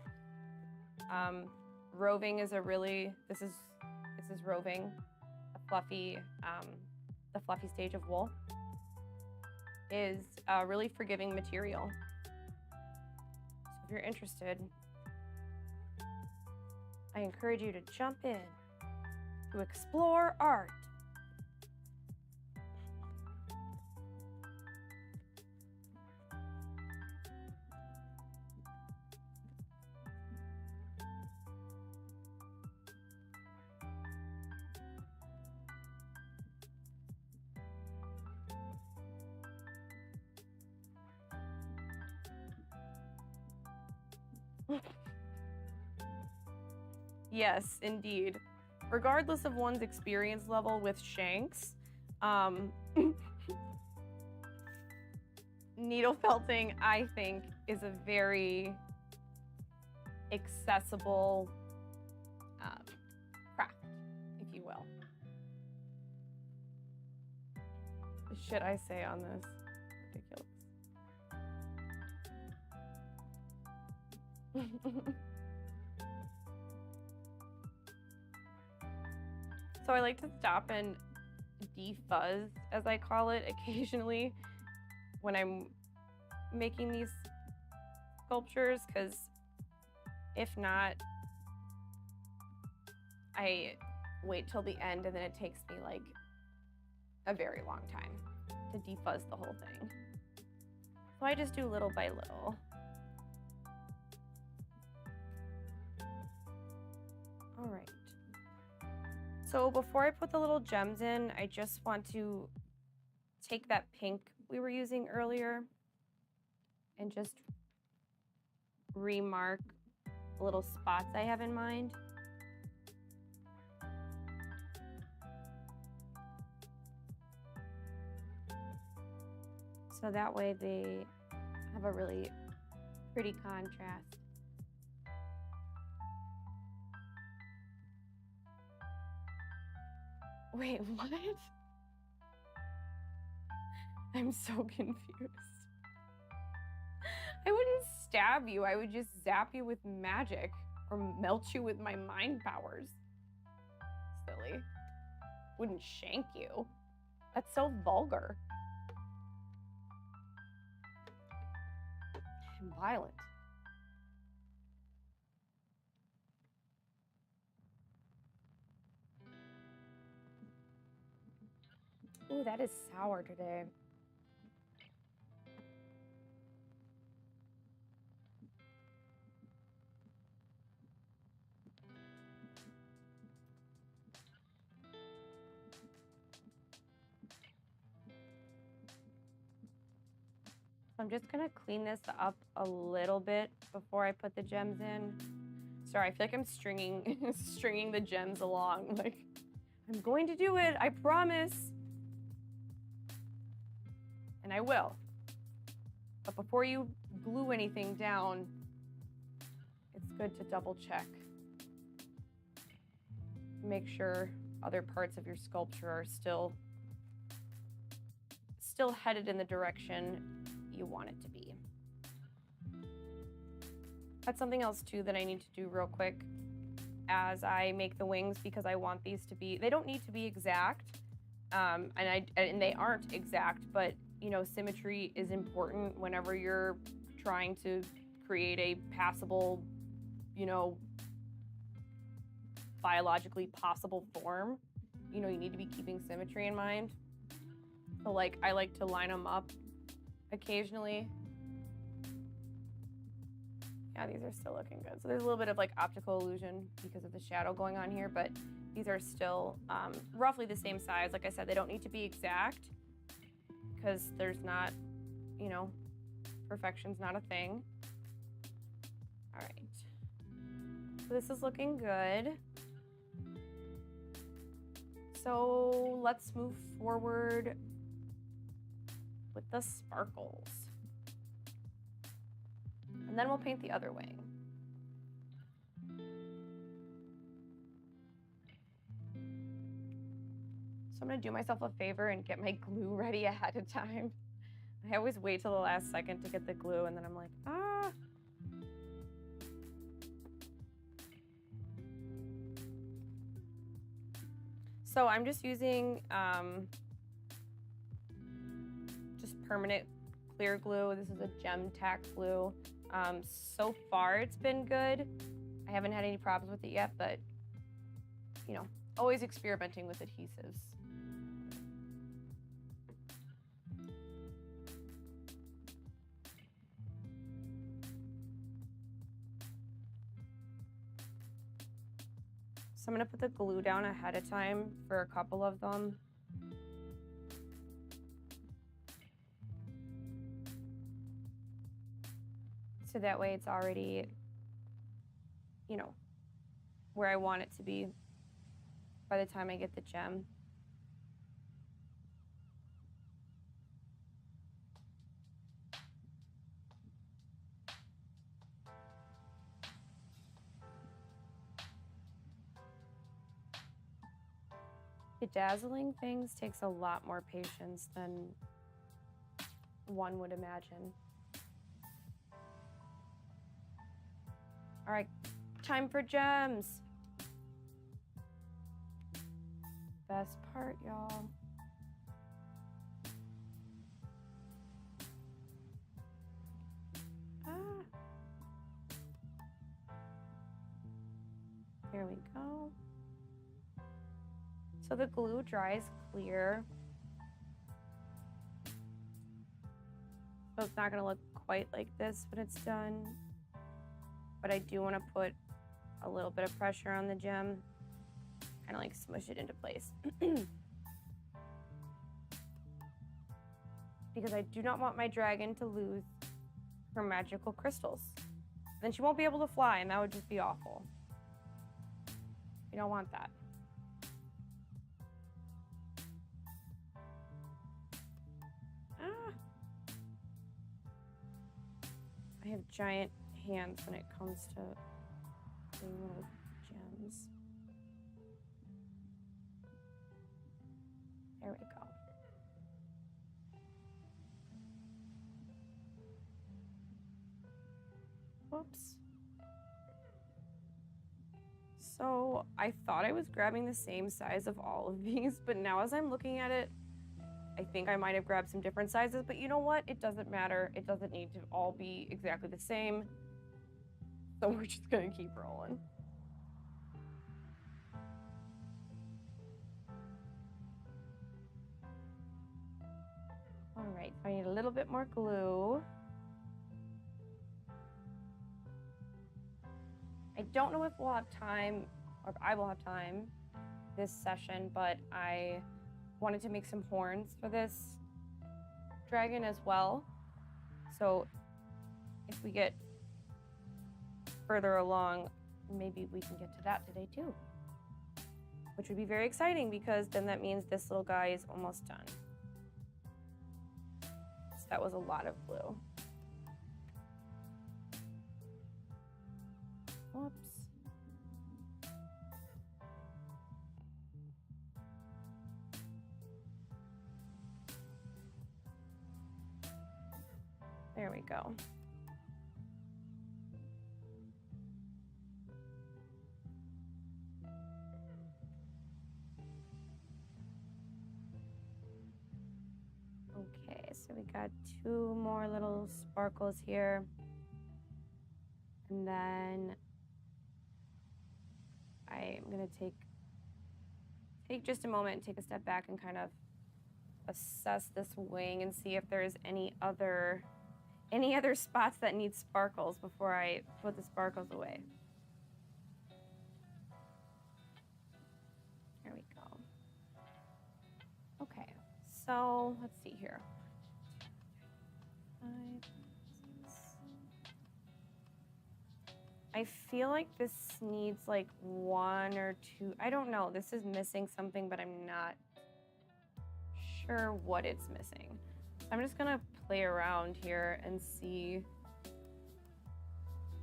Roving is this is roving, a fluffy, the fluffy stage of wool is a really forgiving material. So if you're interested, I encourage you to jump in to explore art. Yes, indeed. Regardless of one's experience level with shanks, needle felting, I think, is a very accessible craft, if you will. The shit I say on this, ridiculous. So I like to stop and defuzz, as I call it, occasionally when I'm making these sculptures, because if not, I wait till the end and then it takes me like a very long time to defuzz the whole thing. So I just do little by little. All right. So before I put the little gems in, I just want to take that pink we were using earlier and just remark the little spots I have in mind. So that way they have a really pretty contrast. Wait, what? I'm so confused. I wouldn't stab you, I would just zap you with magic or melt you with my mind powers. Silly. Wouldn't shank you. That's so vulgar. And violent. Ooh, that is sour today. I'm just gonna clean this up a little bit before I put the gems in. Sorry, I feel like I'm stringing the gems along. Like, I'm going to do it, I promise. And I will. But before you glue anything down, it's good to double check make sure other parts of your sculpture are still headed in the direction you want it to be. That's something else too that I need to do real quick as I make the wings, because I want these to be, they don't need to be exact, and they aren't exact, but you know, symmetry is important whenever you're trying to create a passable, you know, biologically possible form. You know, you need to be keeping symmetry in mind. So like, I like to line them up occasionally. Yeah, these are still looking good. So there's a little bit of like optical illusion because of the shadow going on here, but these are still roughly the same size. Like I said, they don't need to be exact because there's not, you know, perfection's not a thing. All right, so this is looking good. So let's move forward with the sparkles. And then we'll paint the other wing. So I'm gonna do myself a favor and get my glue ready ahead of time. I always wait till the last second to get the glue, and then I'm like, ah. So I'm just using just permanent clear glue. This is a gem tack glue. So far it's been good. I haven't had any problems with it yet, but you know, always experimenting with adhesives. So I'm gonna put the glue down ahead of time for a couple of them. So that way it's already, you know, where I want it to be by the time I get the gem. Bedazzling things takes a lot more patience than one would imagine. All right, time for gems. Best part, y'all. There we go. So the glue dries clear. So it's not gonna look quite like this when it's done. But I do wanna put a little bit of pressure on the gem, kind of like smush it into place. Because I do not want my dragon to lose her magical crystals. Then she won't be able to fly, and that would just be awful. You don't want that. I have giant hands when it comes to doing little gems. There we go. Whoops. So I thought I was grabbing the same size of all of these, but now as I'm looking at it, I think I might have grabbed some different sizes, but you know what? It doesn't matter. It doesn't need to all be exactly the same. So we're just gonna keep rolling. All right, so I need a little bit more glue. I don't know if we'll have time, or if I will have time this session, but I wanted to make some horns for this dragon as well. So if we get further along, maybe we can get to that today too, which would be very exciting because then that means this little guy is almost done. So that was a lot of glue. Whoops. go. Okay, so we got 2 more little sparkles here. And then I'm gonna take just a moment and take a step back and kind of assess this wing and see if there's any other spots that need sparkles before I put the sparkles away. There we go. Okay, so let's see here. 5, 6. I feel like this needs like 1 or 2. I don't know. This is missing something, but I'm not sure what it's missing. I'm just gonna play around here and see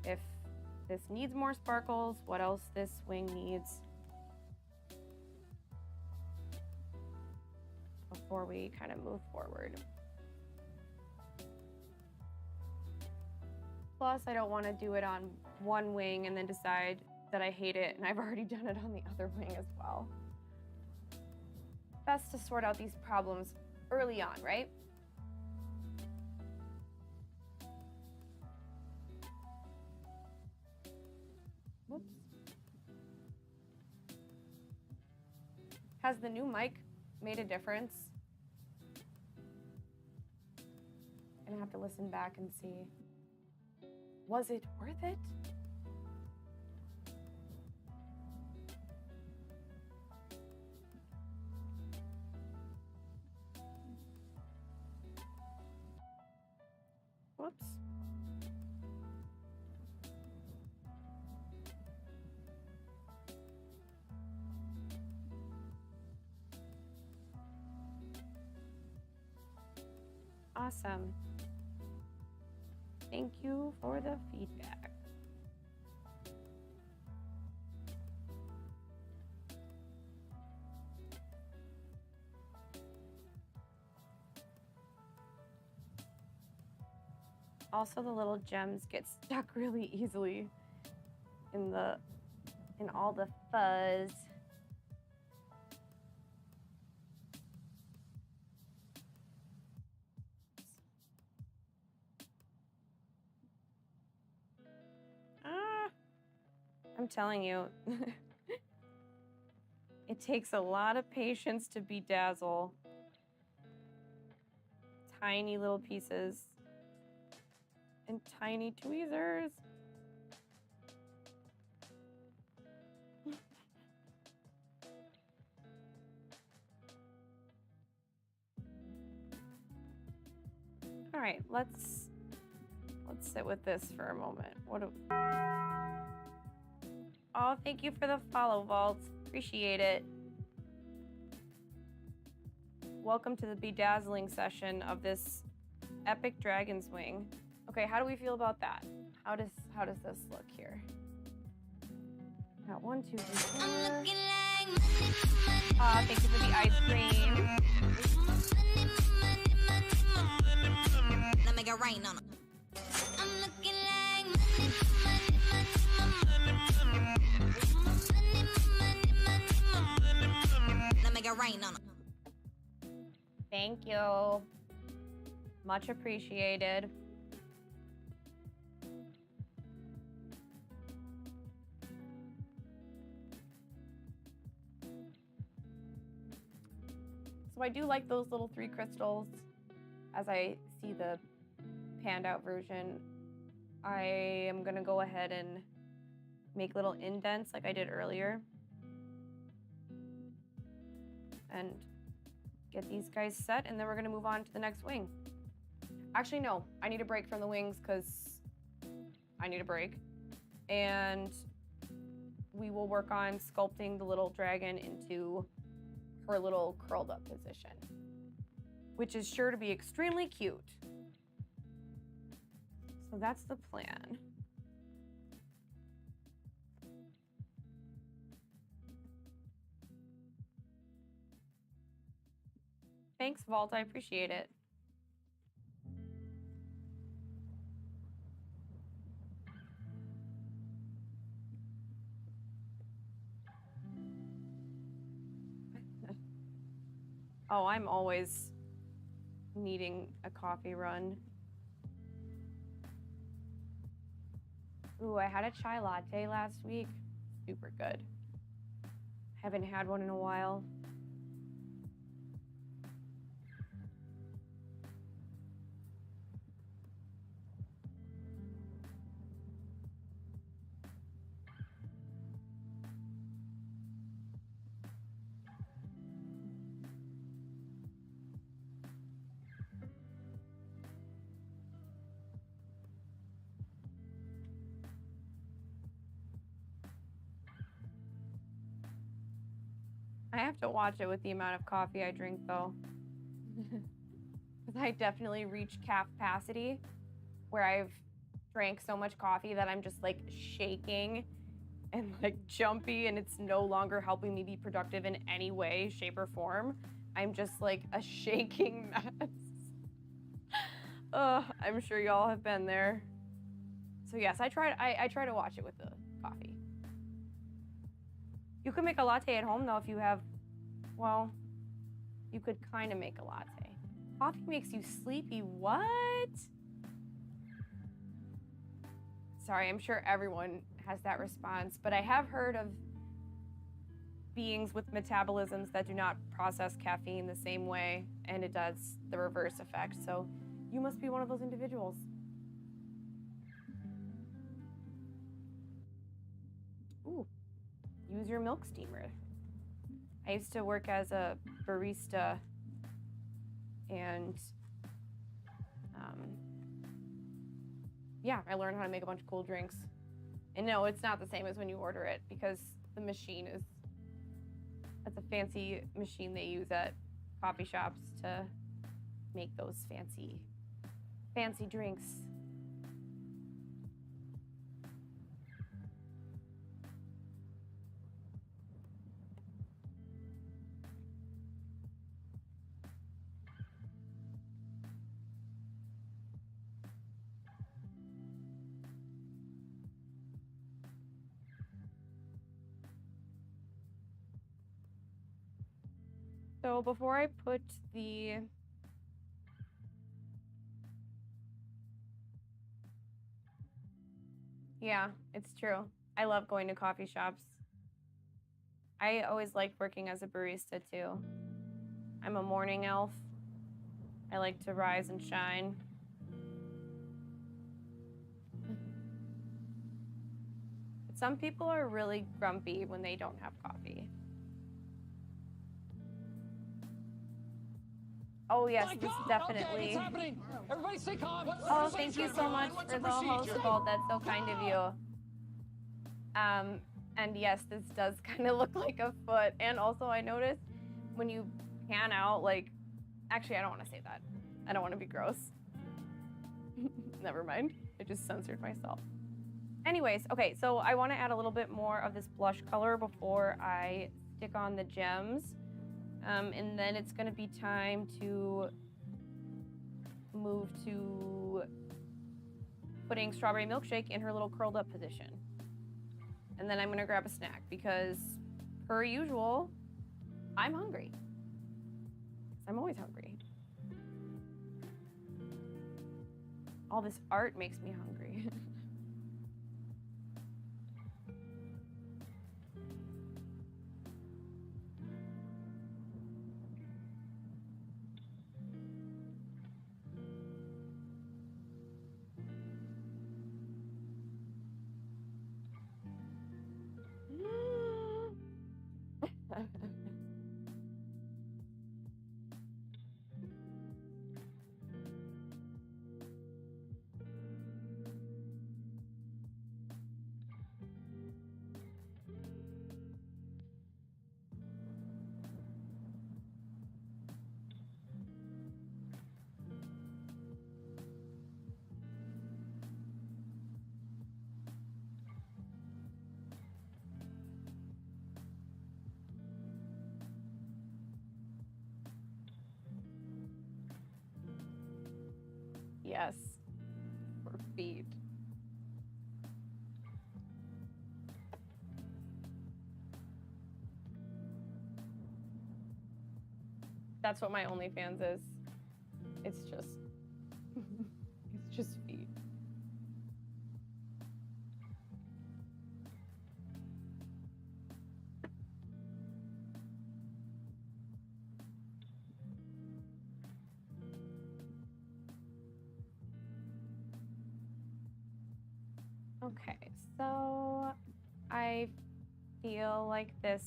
if this needs more sparkles, what else this wing needs before we kind of move forward. Plus, I don't want to do it on one wing and then decide that I hate it, and I've already done it on the other wing as well. Best to sort out these problems early on, right? Whoops. Has the new mic made a difference? I'm gonna have to listen back and see. Was it worth it? Whoops. Awesome. Thank you for the feedback. Also, the little gems get stuck really easily in all the fuzz. I'm telling you, it takes a lot of patience to bedazzle tiny little pieces and tiny tweezers. All right, let's sit with this for a moment. Oh, thank you for the follow, Vault. Appreciate it. Welcome to the bedazzling session of this epic dragon's wing. Okay, how do we feel about that? How does this look here? Got 1, 2, 3, 4. Thank you for the ice cream. Let me get rain on it. Rain on it. Thank you. Much appreciated. So I do like those little 3 crystals. As I see the panned out version, I am gonna go ahead and make little indents like I did earlier. And get these guys set, and then we're gonna move on to the next wing. Actually, no, I need a break from the wings because I need a break. And we will work on sculpting the little dragon into her little curled up position, which is sure to be extremely cute. So that's the plan. Thanks, Vault. I appreciate it. Oh, I'm always needing a coffee run. Ooh, I had a chai latte last week. Super good. Haven't had one in a while. I have to watch it with the amount of coffee I drink, though. Because I definitely reach capacity where I've drank so much coffee that I'm just like shaking and like jumpy, and it's no longer helping me be productive in any way, shape, or form. I'm just like a shaking mess. I'm sure y'all have been there. So yes, I try to watch it with the coffee. You could make a latte at home though if you have, well, you could kind of make a latte. Coffee makes you sleepy, what? Sorry, I'm sure everyone has that response, but I have heard of beings with metabolisms that do not process caffeine the same way, and it does the reverse effect. So you must be one of those individuals. Ooh, use your milk steamer. I used to work as a barista, and yeah, I learned how to make a bunch of cool drinks. And no, it's not the same as when you order it, because the machine is, that's a fancy machine they use at coffee shops to make those fancy drinks. So before I put the yeah, it's true. I love going to coffee shops. I always liked working as a barista too. I'm a morning elf. I like to rise and shine. But some people are really grumpy when they don't have coffee. Oh yes, this is definitely. Okay, what's happening? Everybody stay calm. Oh, thank you so much for the host call. That's so kind of you. And yes, this does kind of look like a foot. And also, I noticed when you pan out, like, actually, I don't want to say that. I don't want to be gross. Never mind. I just censored myself. Anyways, okay, so I want to add a little bit more of this blush color before I stick on the gems. And then it's going to be time to move to putting strawberry milkshake in her little curled up position. And then I'm going to grab a snack because, per usual, I'm hungry. I'm always hungry. All this art makes me hungry. Yes, for feet. That's what my OnlyFans is. It's just, it's just feet. Okay, so I feel like this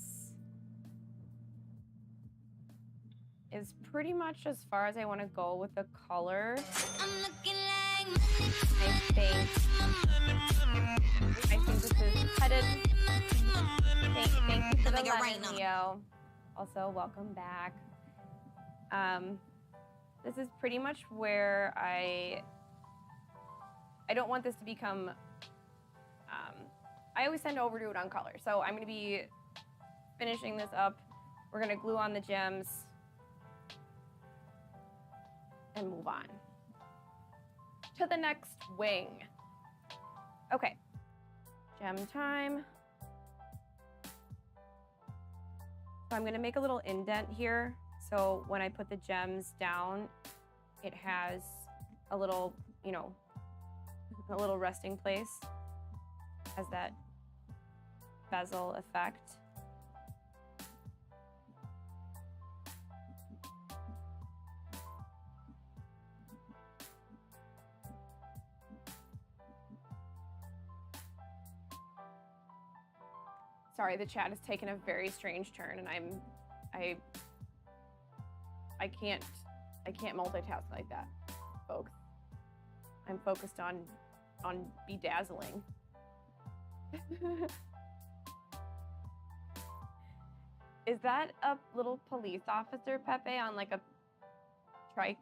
is pretty much as far as I want to go with the color. I think this is headed. Thank you for the lemon, Leo. Also, welcome back. This is pretty much where I don't want this to become. I always tend to overdo it on color, so I'm going to be finishing this up. We're going to glue on the gems and move on to the next wing. Okay, gem time. So I'm going to make a little indent here, so when I put the gems down, it has a little, you know, a little resting place. Has that bezel effect. Sorry, the chat has taken a very strange turn, and I can't multitask like that, folks. I'm focused on bedazzling. Is that a little police officer, Pepe, on like a trike?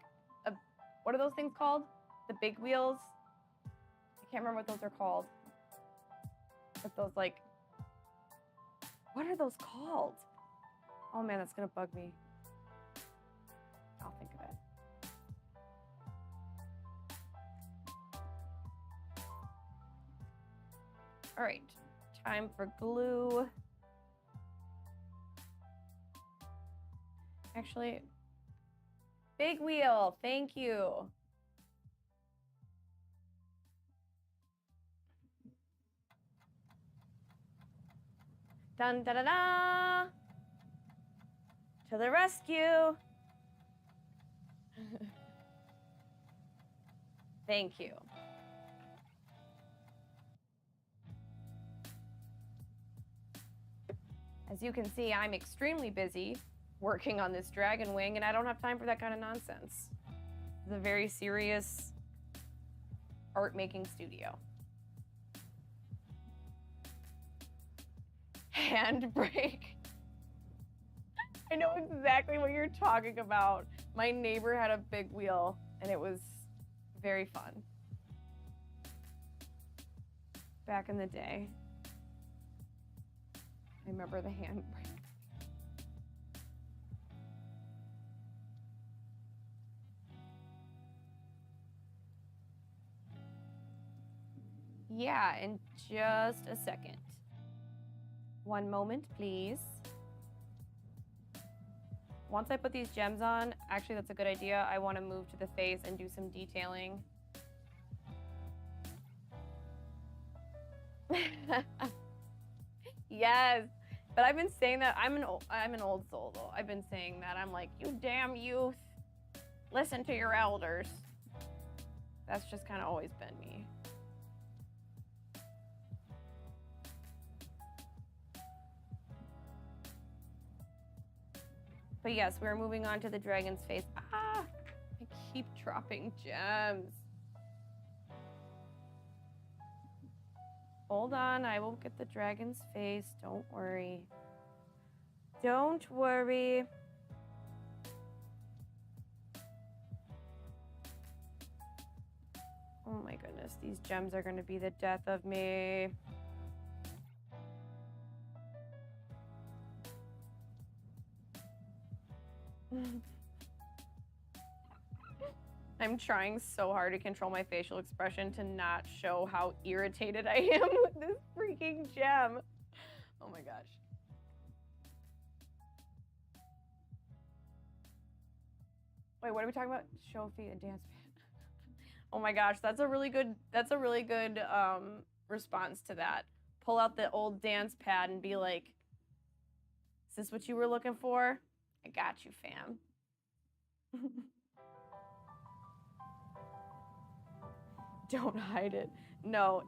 What are those things called? The big wheels? I can't remember what those are called. But those like, what are those called? Oh man, that's gonna bug me. I'll think of it. All right, time for glue. Actually, big wheel, thank you. Dun da da da! To the rescue. Thank you. As you can see, I'm extremely busy working on this dragon wing, and I don't have time for that kind of nonsense. It's a very serious art-making studio. Handbrake. I know exactly what you're talking about. My neighbor had a big wheel, and it was very fun. Back in the day. I remember the handbrake. Yeah, in just a second. One moment, please. Once I put these gems on, actually that's a good idea. I want to move to the face and do some detailing. Yes, but I've been saying that. I'm an old soul though. I've been saying that. I'm like, you damn youth, listen to your elders. That's just kind of always been me. But yes, we're moving on to the dragon's face. Ah, I keep dropping gems. Hold on, I will get the dragon's face. Don't worry. Don't worry. Oh my goodness, these gems are going to be the death of me. I'm trying so hard to control my facial expression to not show how irritated I am with this freaking gem. Oh my gosh. Wait, what are we talking about? Show feet and dance. Oh my gosh, that's a really good response to that. Pull out the old dance pad and be like, is this what you were looking for? I got you, fam. Don't hide it. No,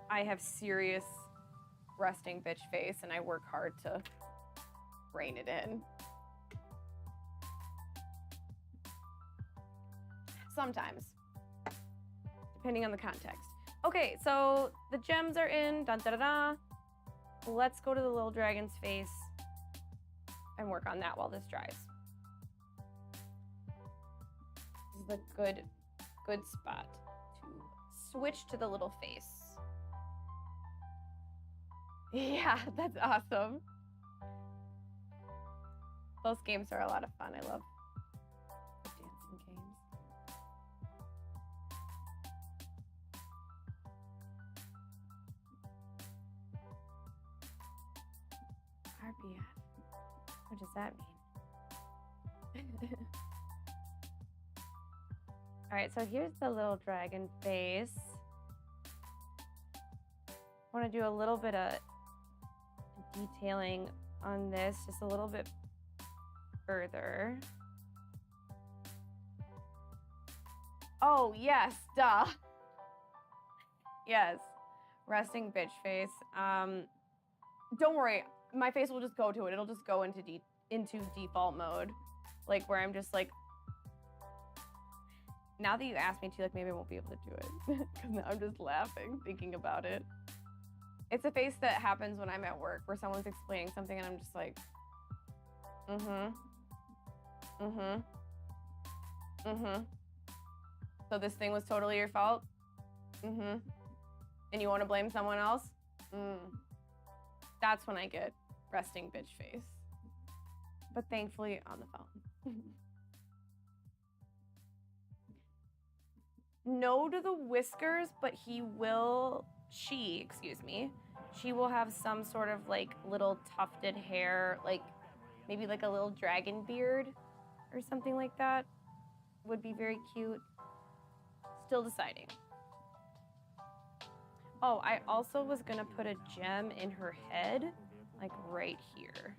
I have serious resting bitch face and I work hard to rein it in. Sometimes, depending on the context. Okay, so the gems are in, dun da da da. Let's go to the little dragon's face and work on that while this dries. This is a good spot to switch to the little face. Yeah, that's awesome. Those games are a lot of fun. I love dancing games. RBF. What does that mean? All right, so here's the little dragon face. I want to do a little bit of detailing on this, just a little bit further. Oh, yes, duh. Yes, resting bitch face. Don't worry, my face will just go to it. It'll just go into default mode, like where I'm just like. Now that you asked me to, like, maybe I won't be able to do it because now I'm just laughing thinking about it. It's a face that happens when I'm at work where someone's explaining something and I'm just like, So this thing was totally your fault? And you want to blame someone else? That's when I get resting bitch face. But thankfully on the phone. No to the whiskers, but she will have some sort of like little tufted hair, like maybe like a little dragon beard or something like that. Would be very cute. Still deciding. Oh, I also was gonna put a gem in her head, like right here.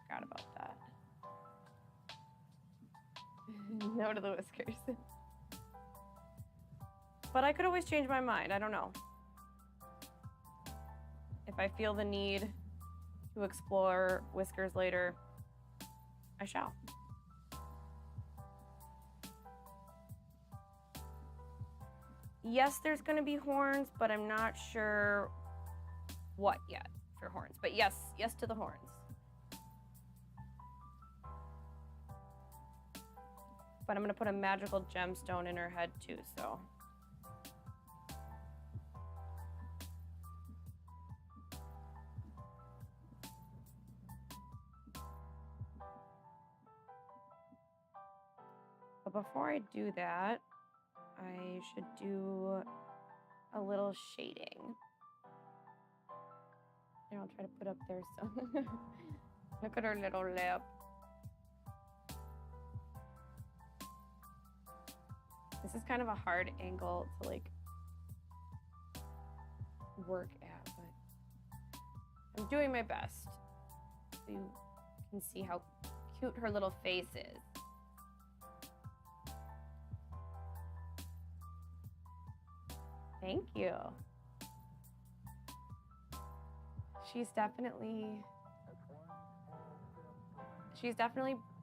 Forgot about that. No to the whiskers. But I could always change my mind, I don't know. If I feel the need to explore whiskers later, I shall. Yes, there's gonna be horns, but I'm not sure what yet for horns. But yes to the horns. But I'm gonna put a magical gemstone in her head too, so. But before I do that, I should do a little shading. Here, I'll try to put up there some. Look at her little lip. This is kind of a hard angle to like work at, but I'm doing my best so you can see how cute her little face is. Thank you. She's definitely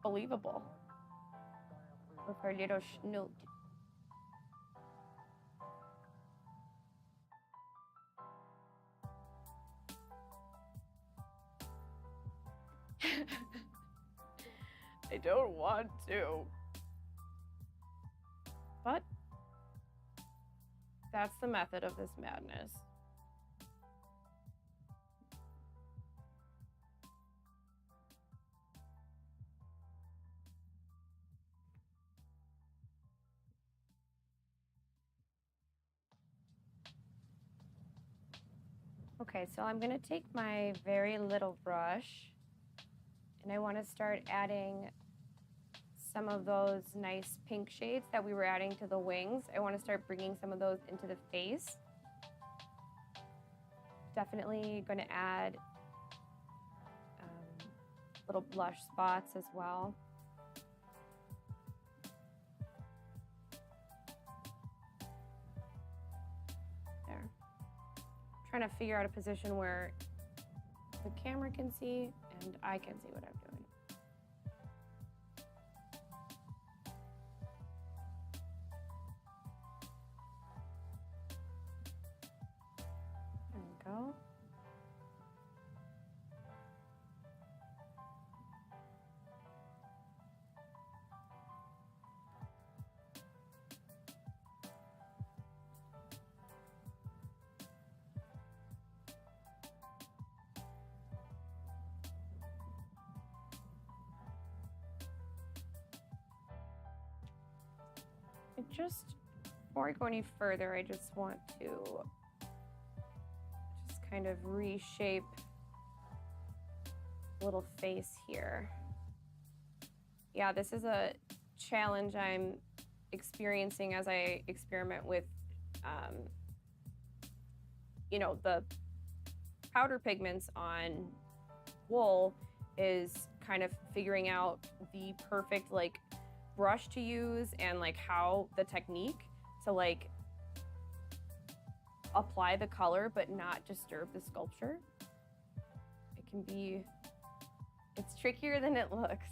believable with her little snoot. I don't want to. But that's the method of this madness. Okay, so I'm gonna take my very little brush And I want to start adding some of those nice pink shades that we were adding to the wings. I want to start bringing some of those into the face. Definitely going to add little blush spots as well. There. Trying to figure out a position where the camera can see and I can see what I'm doing. There we go. Before I go any further, I just want to just kind of reshape the little face here. Yeah, this is a challenge I'm experiencing as I experiment with, you know, the powder pigments on wool, is kind of figuring out the perfect, like, brush to use and like how the technique to like apply the color but not disturb the sculpture. It can be, it's trickier than it looks.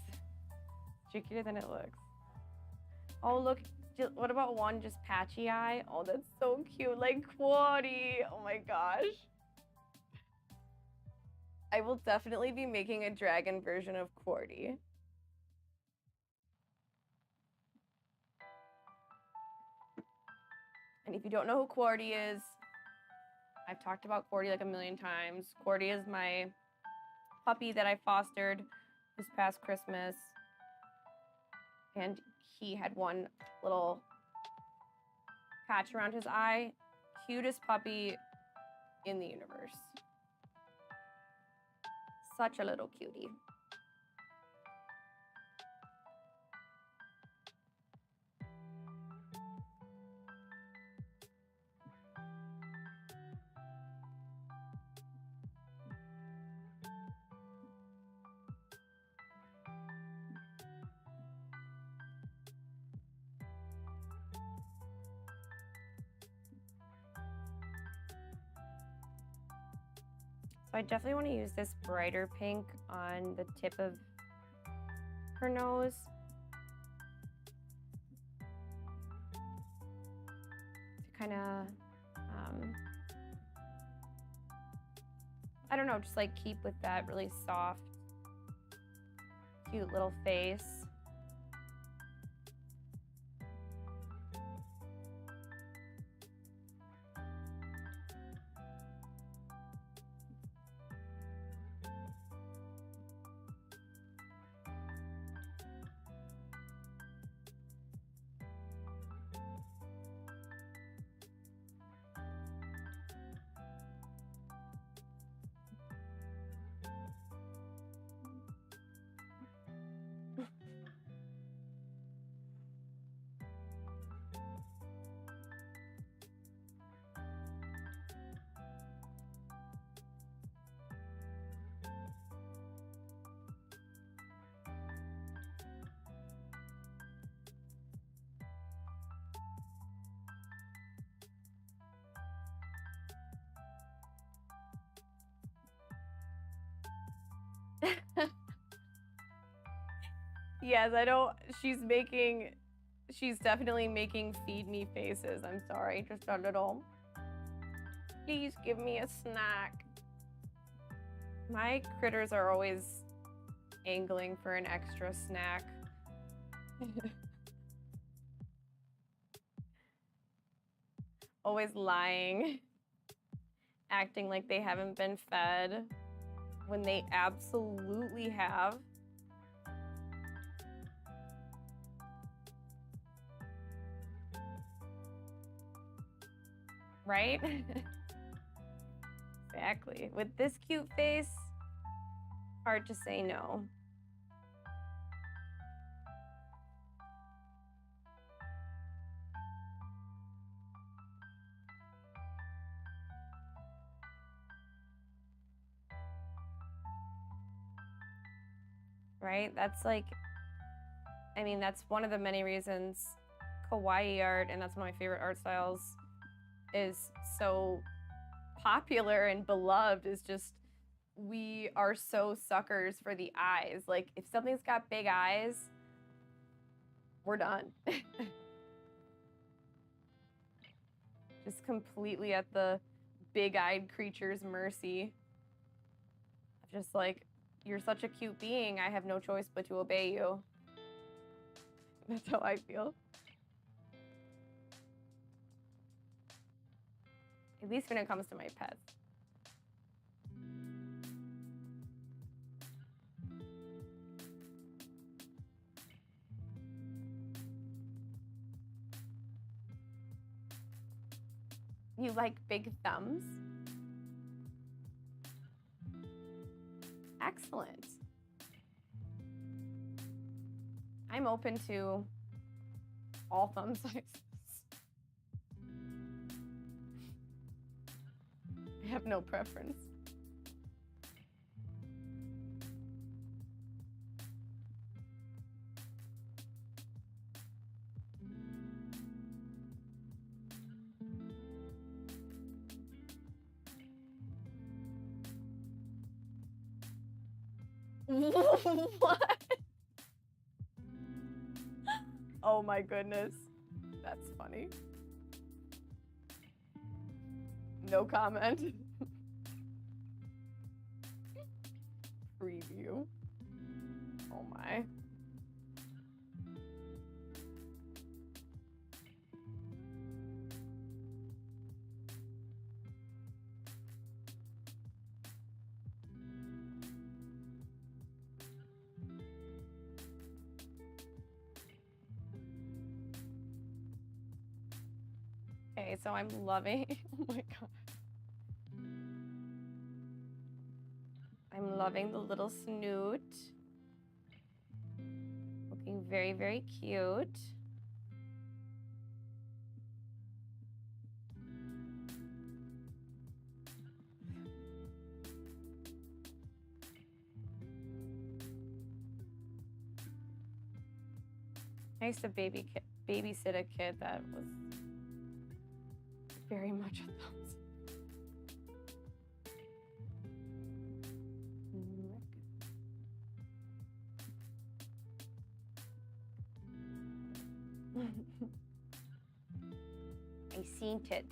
Trickier than it looks. Oh look, what about one just patchy eye? Oh, that's so cute, like Quaddy. Oh my gosh. I will definitely be making a dragon version of Quaddy. And if you don't know who Quaddy is, I've talked about Quaddy like a million times. Quaddy is my puppy that I fostered this past Christmas. And he had one little patch around his eye. Cutest puppy in the universe. Such a little cutie. So I definitely want to use this brighter pink on the tip of her nose. To kind of, I don't know, just like keep with that really soft, cute little face. Yes, I don't, she's definitely making feed me faces. I'm sorry, just a little. Please give me a snack. My critters are always angling for an extra snack. Always lying, acting like they haven't been fed when they absolutely have. Right? Exactly. With this cute face, hard to say no. right? That's like, I mean, that's one of the many reasons kawaii art, and that's one of my favorite art styles, is so popular and beloved, is just we are so suckers for the eyes. Like, if something's got big eyes, we're done. Just completely at the big-eyed creature's mercy. Just like, you're such a cute being, I have no choice but to obey you. That's how I feel. At least when it comes to my pets. You like big thumbs? Excellent. I'm open to all thumb sizes. I have no preference. What? Oh my goodness. That's funny. No comment. Preview. Oh my. Okay, so I'm loving, oh my God. I'm loving the little snoot. Looking very, very cute. I used to babysit a kid that was very much a thumbs. I seen it.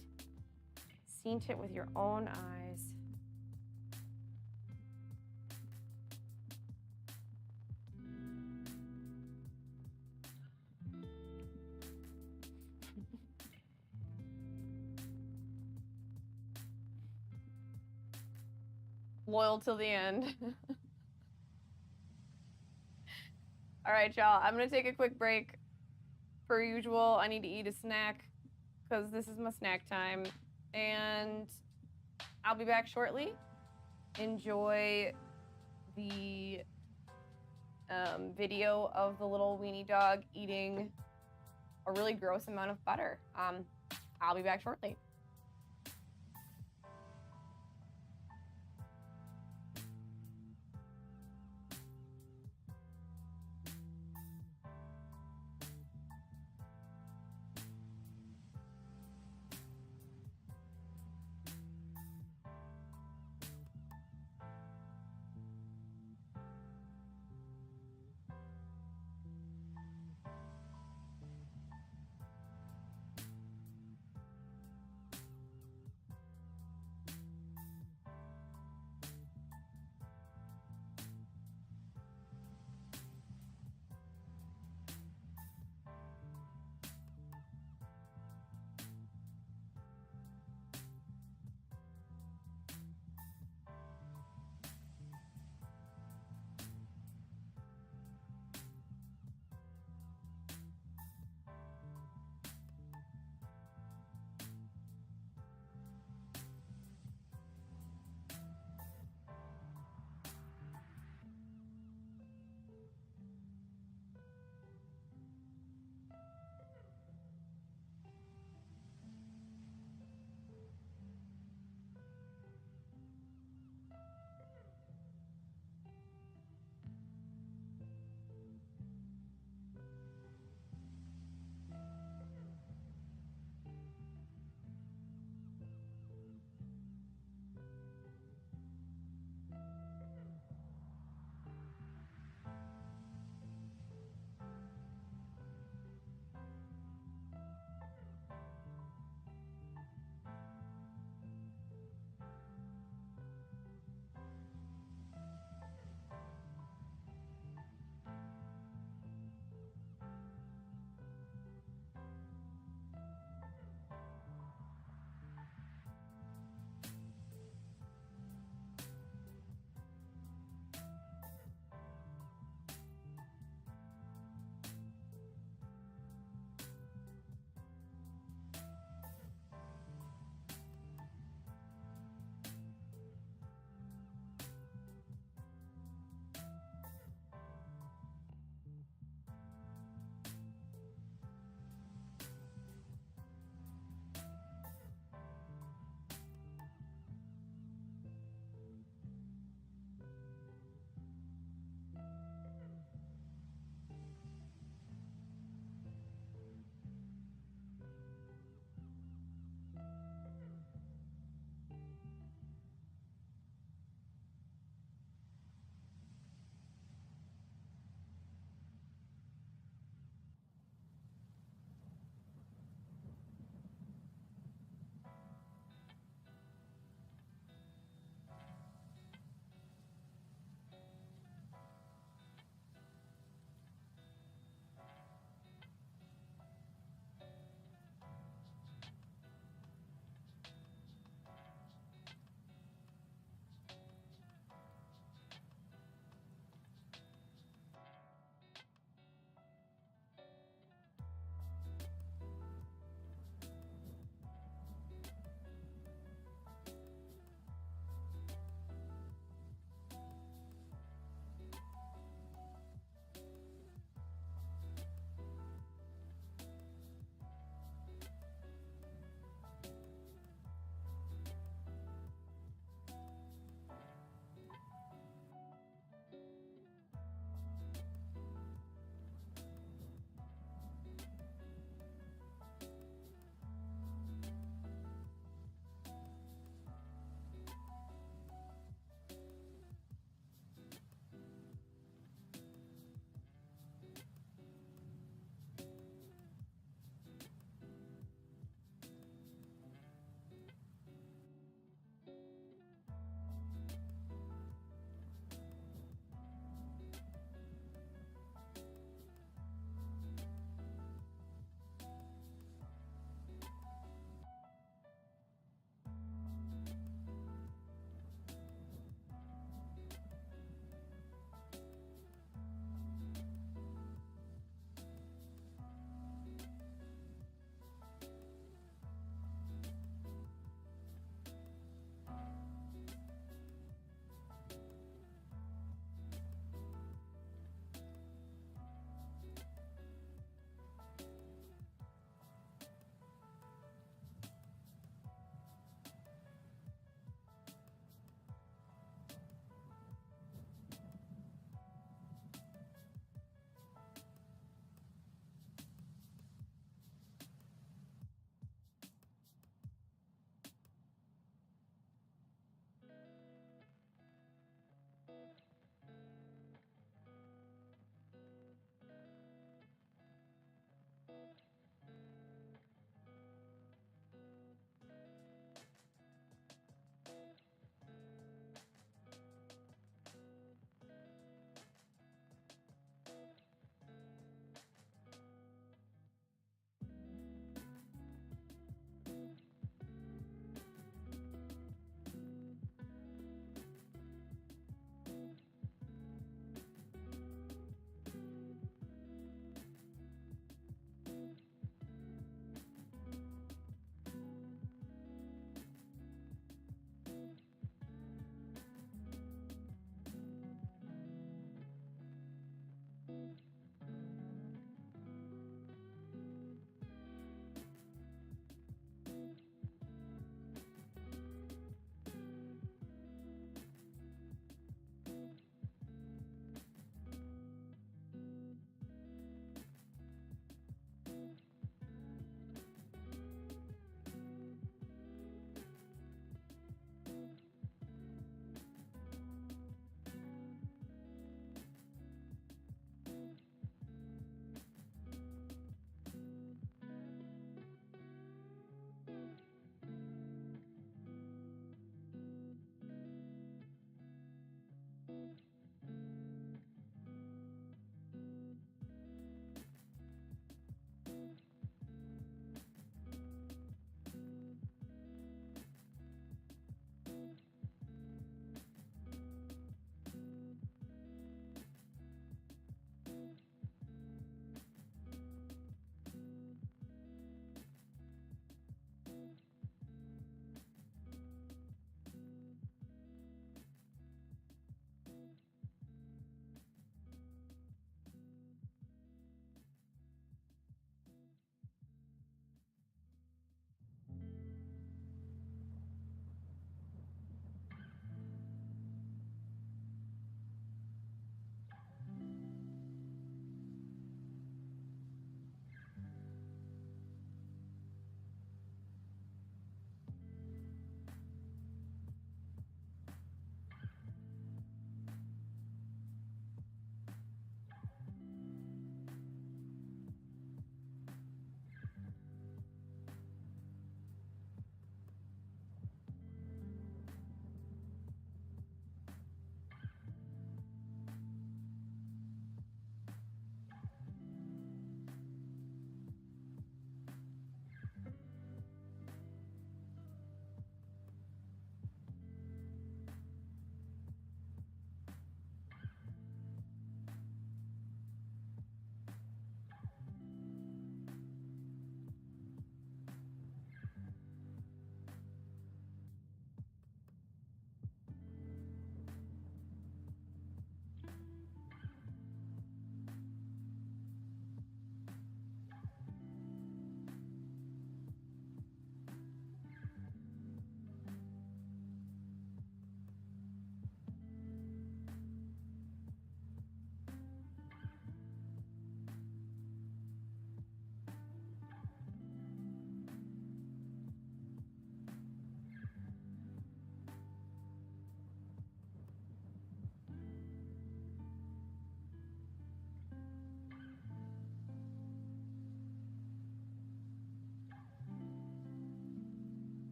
Seen it with your own eyes. Loyal till the end. All right, y'all. I'm gonna take a quick break. Per usual, I need to eat a snack because this is my snack time, and I'll be back shortly. Enjoy the video of the little weenie dog eating a really gross amount of butter. I'll be back shortly.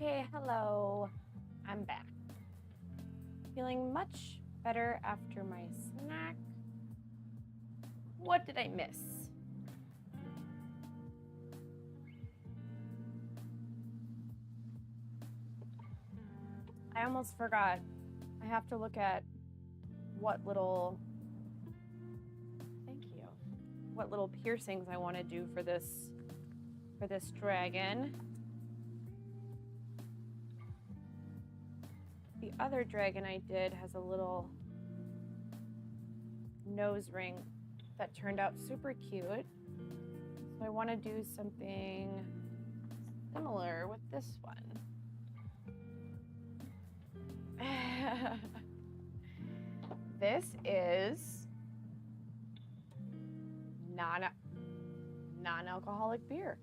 Okay, hello. I'm back. Feeling much better after my snack. What did I miss? I almost forgot. I have to look at what little, thank you, what little piercings I want to do for this dragon. The other dragon I did has a little nose ring that turned out super cute. So I want to do something similar with this one. This is non-alcoholic beer.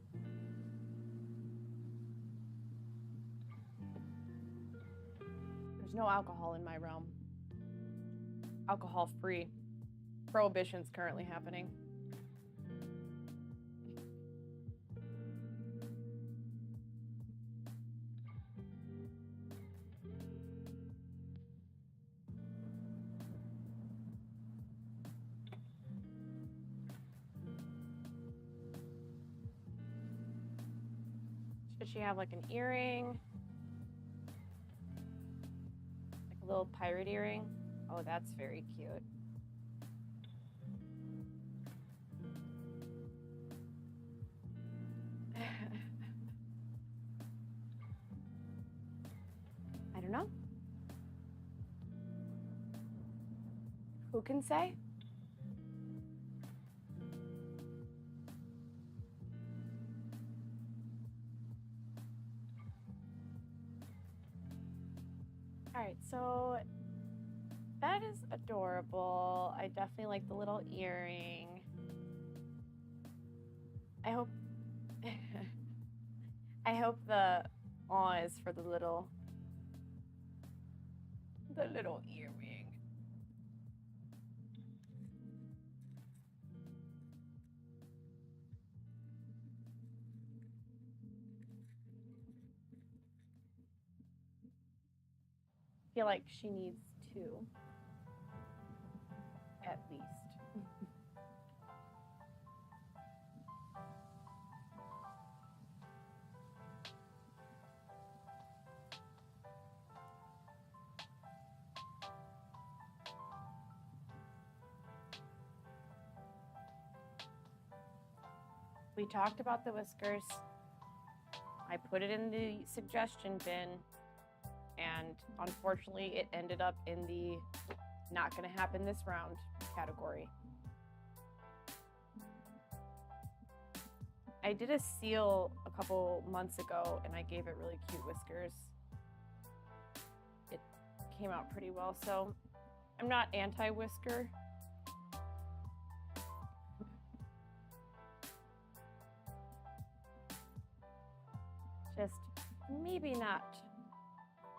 There's no alcohol in my realm. Alcohol-free. Prohibition's currently happening. Should she have like an earring? Like a little pirate earring? Oh, that's very cute. I don't know. Who can say? All right, so that is adorable. I definitely like the little earring. I hope I hope the aw is for the little earring. I feel like she needs two, at least. We talked about the whiskers. I put it in the suggestion bin, and unfortunately it ended up in the not gonna happen this round category. I did a seal a couple months ago and I gave it really cute whiskers. It came out pretty well, so I'm not anti-whisker. Just maybe not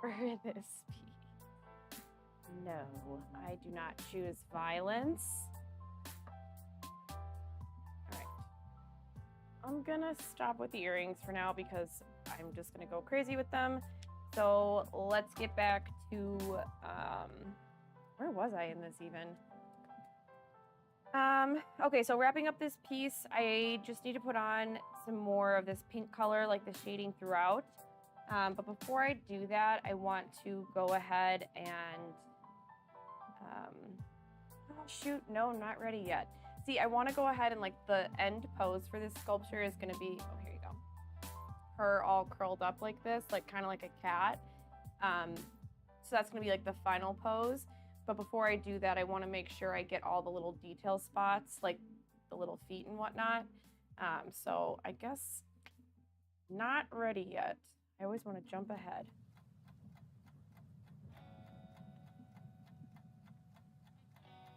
for this piece. No, I do not choose violence. All right. I'm gonna stop with the earrings for now because I'm just gonna go crazy with them. So let's get back to, where was I in this even? Okay, so wrapping up this piece, I just need to put on some more of this pink color, like the shading throughout. But before I do that, I want to go ahead and, oh shoot, no, I'm not ready yet. See, I want to go ahead and like the end pose for this sculpture is going to be, oh, here you go. Her all curled up like this, like kind of like a cat. So that's going to be like the final pose. But before I do that, I want to make sure I get all the little detail spots, like the little feet and whatnot. So I guess not ready yet. I always want to jump ahead.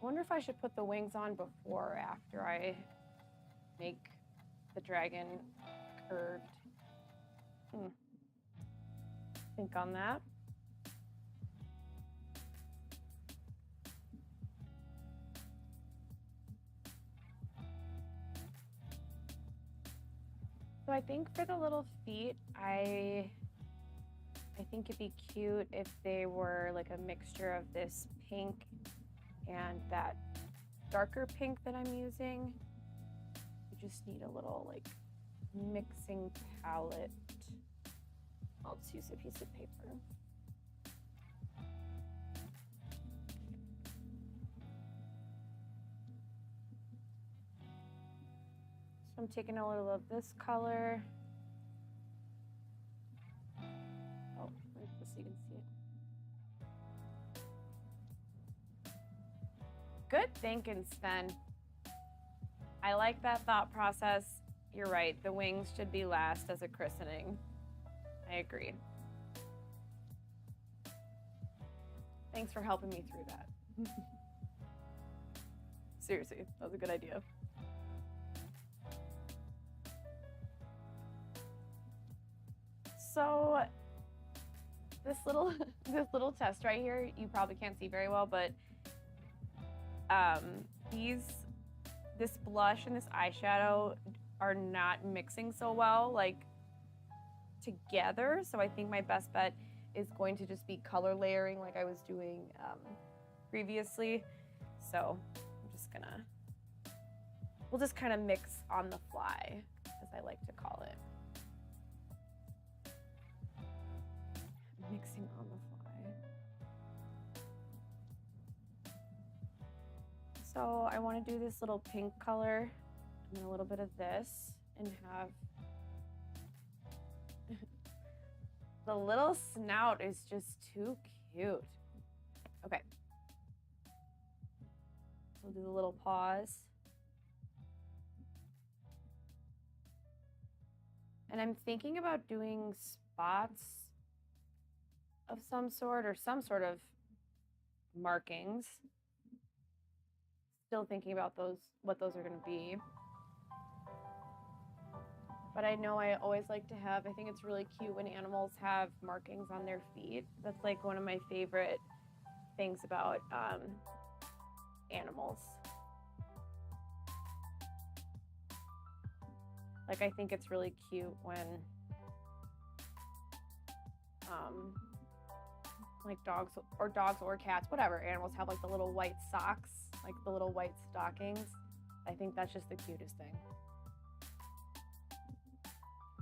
I wonder if I should put the wings on before or after I make the dragon curved. Think on that. So I think for the little feet, I I think it'd be cute if they were like a mixture of this pink and that darker pink that I'm using. You just need a little like mixing palette. I'll just use a piece of paper. So I'm taking a little of this color. Oh, where's this so you can see it. Good thinking, Sven. I like that thought process. You're right, the wings should be last as a christening. I agree. Thanks for helping me through that. Seriously, that was a good idea. So this little test right here, you probably can't see very well, but this blush and this eyeshadow are not mixing so well like together. So I think my best bet is going to just be color layering like I was doing previously. So I'm just we'll just kind of mix on the fly, as I like to call it. Mixing on the fly. So I want to do this little pink color and a little bit of this and have the little snout is just too cute. Okay. We'll do the little paws. And I'm thinking about doing spots of some sort or some sort of markings. Still thinking about what those are going to be. But I know I always like to have, I think it's really cute when animals have markings on their feet. That's like one of my favorite things about animals. Like I think it's really cute when like dogs or cats, whatever, animals have like the little white socks, like the little white stockings. I think that's just the cutest thing.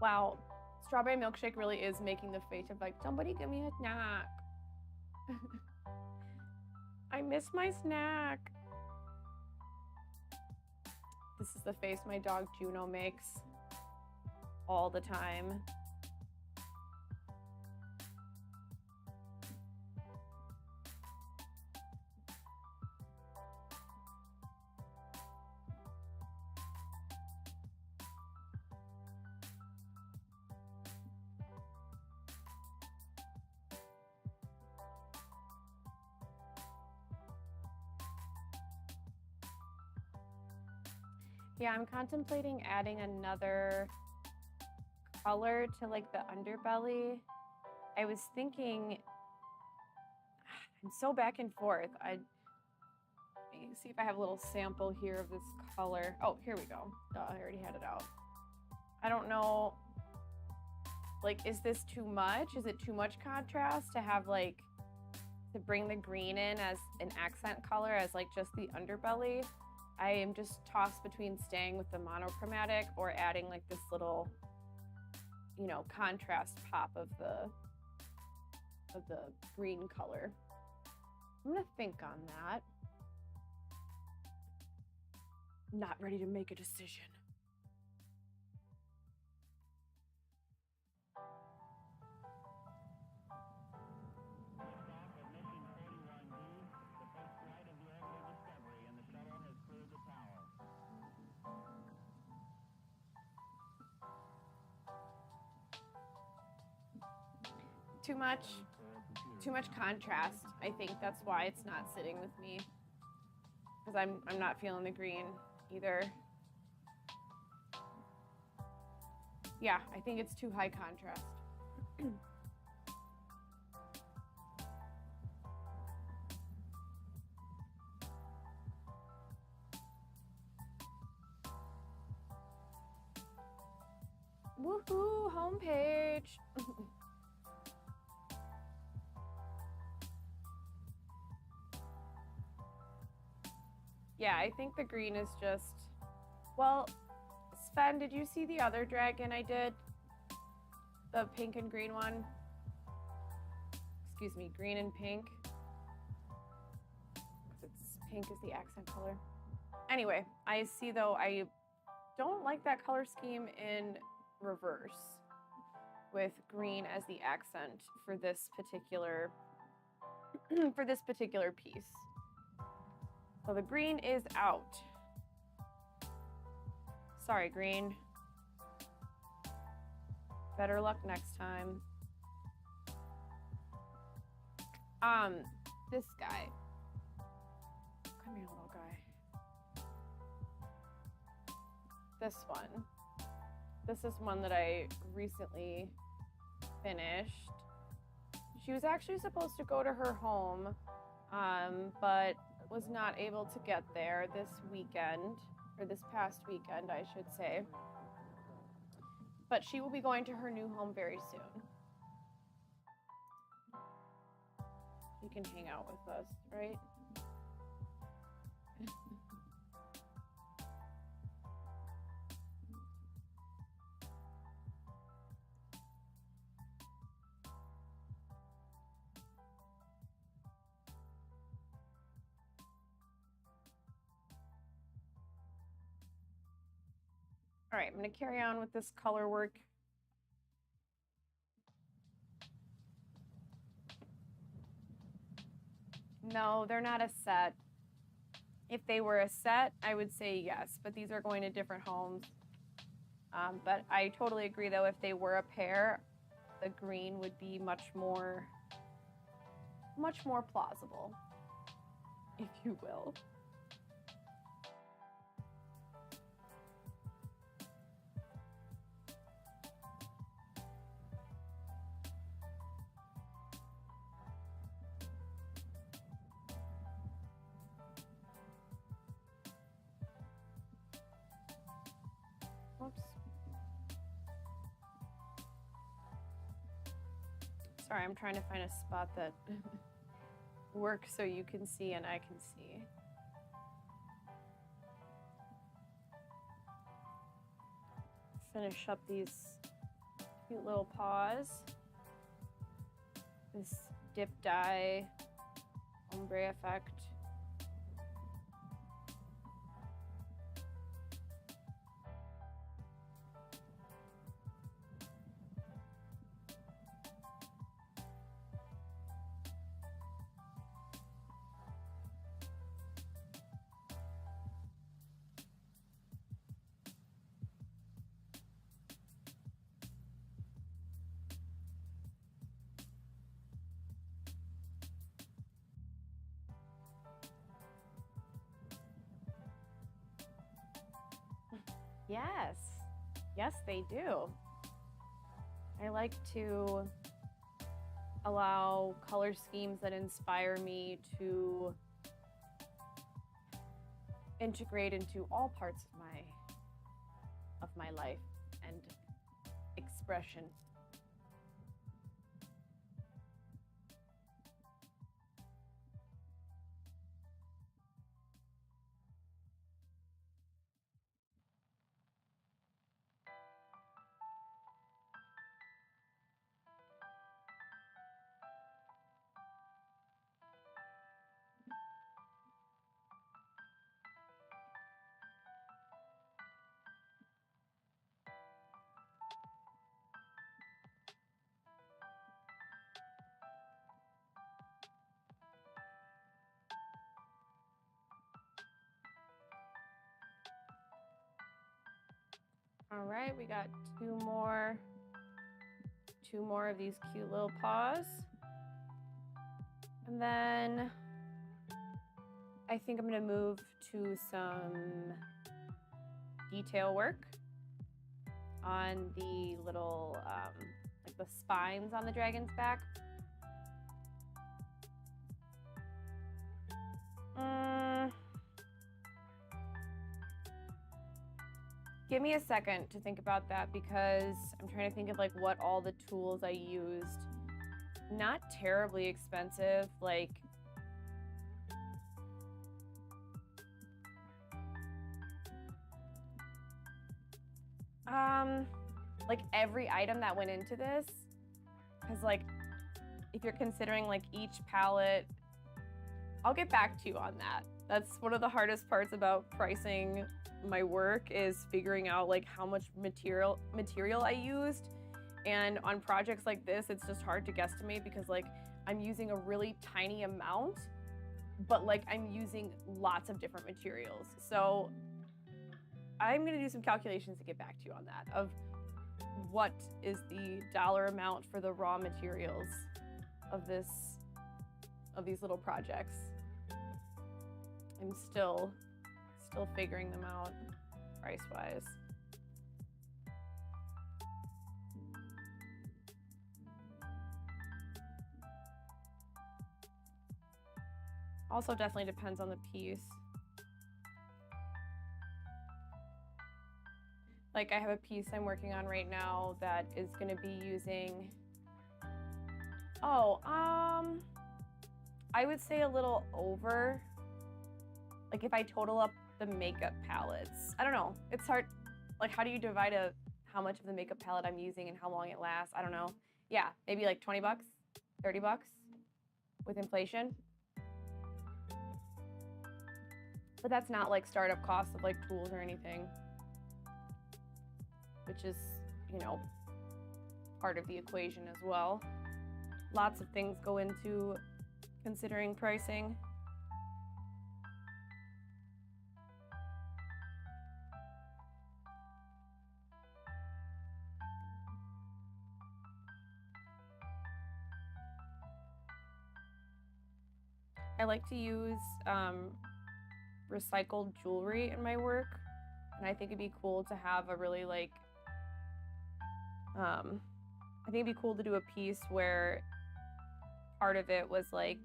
Wow, strawberry milkshake really is making the face of like, somebody give me a snack. I miss my snack. This is the face my dog Juno makes all the time. Yeah, I'm contemplating adding another color to like the underbelly. I was thinking, I'm so back and forth. Let me see if I have a little sample here of this color. Oh, here we go. I already had it out. I don't know, like, is this too much? Is it too much contrast to have like, to bring the green in as an accent color as like just the underbelly? I am just tossed between staying with the monochromatic or adding like this little, you know, contrast pop of the green color. I'm gonna think on that. Not ready to make a decision. Too much contrast. I think that's why it's not sitting with me, because I'm not feeling the green either. Yeah, I think it's too high contrast. Woohoo, homepage. Yeah, I think the green is just, well, Sven, did you see the other dragon I did? The pink and green one? Excuse me, green and pink. It's pink is the accent color. Anyway, I see though, I don't like that color scheme in reverse with green as the accent for this particular for this particular piece. So the green is out. Sorry, green. Better luck next time. This guy. Come here, little guy. This one. This is one that I recently finished. She was actually supposed to go to her home, but was not able to get there this weekend, or this past weekend, I should say. But she will be going to her new home very soon. You can hang out with us, right? All right, I'm going to carry on with this color work. No, they're not a set. If they were a set, I would say yes, but these are going to different homes. But I totally agree, though, if they were a pair, the green would be much more plausible, if you will. Whoops. Sorry, I'm trying to find a spot that works so you can see and I can see. Finish up these cute little paws. This dip dye ombre effect. Yes. Yes, they do. I like to allow color schemes that inspire me to integrate into all parts of my life and expression. All right, we got two more of these cute little paws. And then I think I'm gonna move to some detail work on the little, like the spines on the dragon's back. Give me a second to think about that because I'm trying to think of like what all the tools I used. Not terribly expensive, like Like every item that went into this, because like if you're considering like each palette, I'll get back to you on that. That's one of the hardest parts about pricing my work, is figuring out like how much material I used. And on projects like this, it's just hard to guesstimate because like I'm using a really tiny amount, but like I'm using lots of different materials. So I'm gonna do some calculations to get back to you on that, of what is the dollar amount for the raw materials of these little projects. I'm still figuring them out price-wise. Also definitely depends on the piece. Like I have a piece I'm working on right now that is gonna be using, I would say a little over. Like if I total up the makeup palettes, I don't know, it's hard. Like how do you divide how much of the makeup palette I'm using and how long it lasts? I don't know. Yeah, maybe like 20 bucks, 30 bucks with inflation. But that's not like startup costs of like tools or anything, which is, you know, part of the equation as well. Lots of things go into considering pricing. I like to use recycled jewelry in my work, and I think it'd be cool to have a really like, I think it'd be cool to do a piece where part of it was like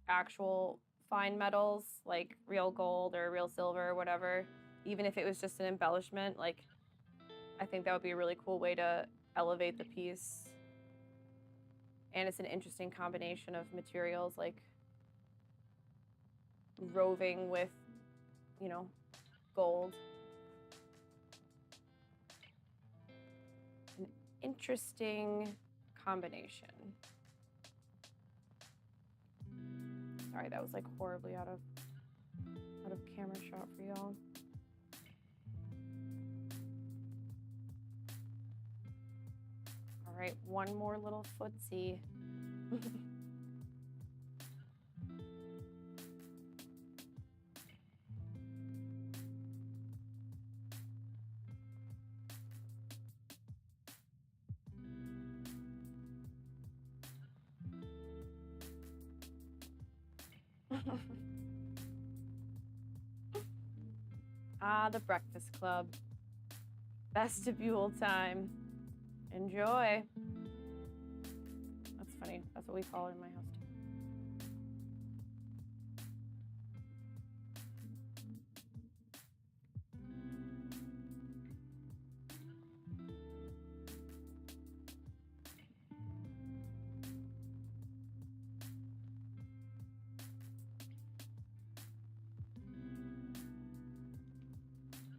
actual fine metals, like real gold or real silver or whatever, even if it was just an embellishment. Like, I think that would be a really cool way to elevate the piece. And it's an interesting combination of materials, like roving with, you know, gold. An interesting combination. Sorry, that was like horribly out of camera shot for y'all. All right, one more little footsie. The Breakfast Club. Vestibule time. Enjoy. That's funny. That's what we call it in my house too.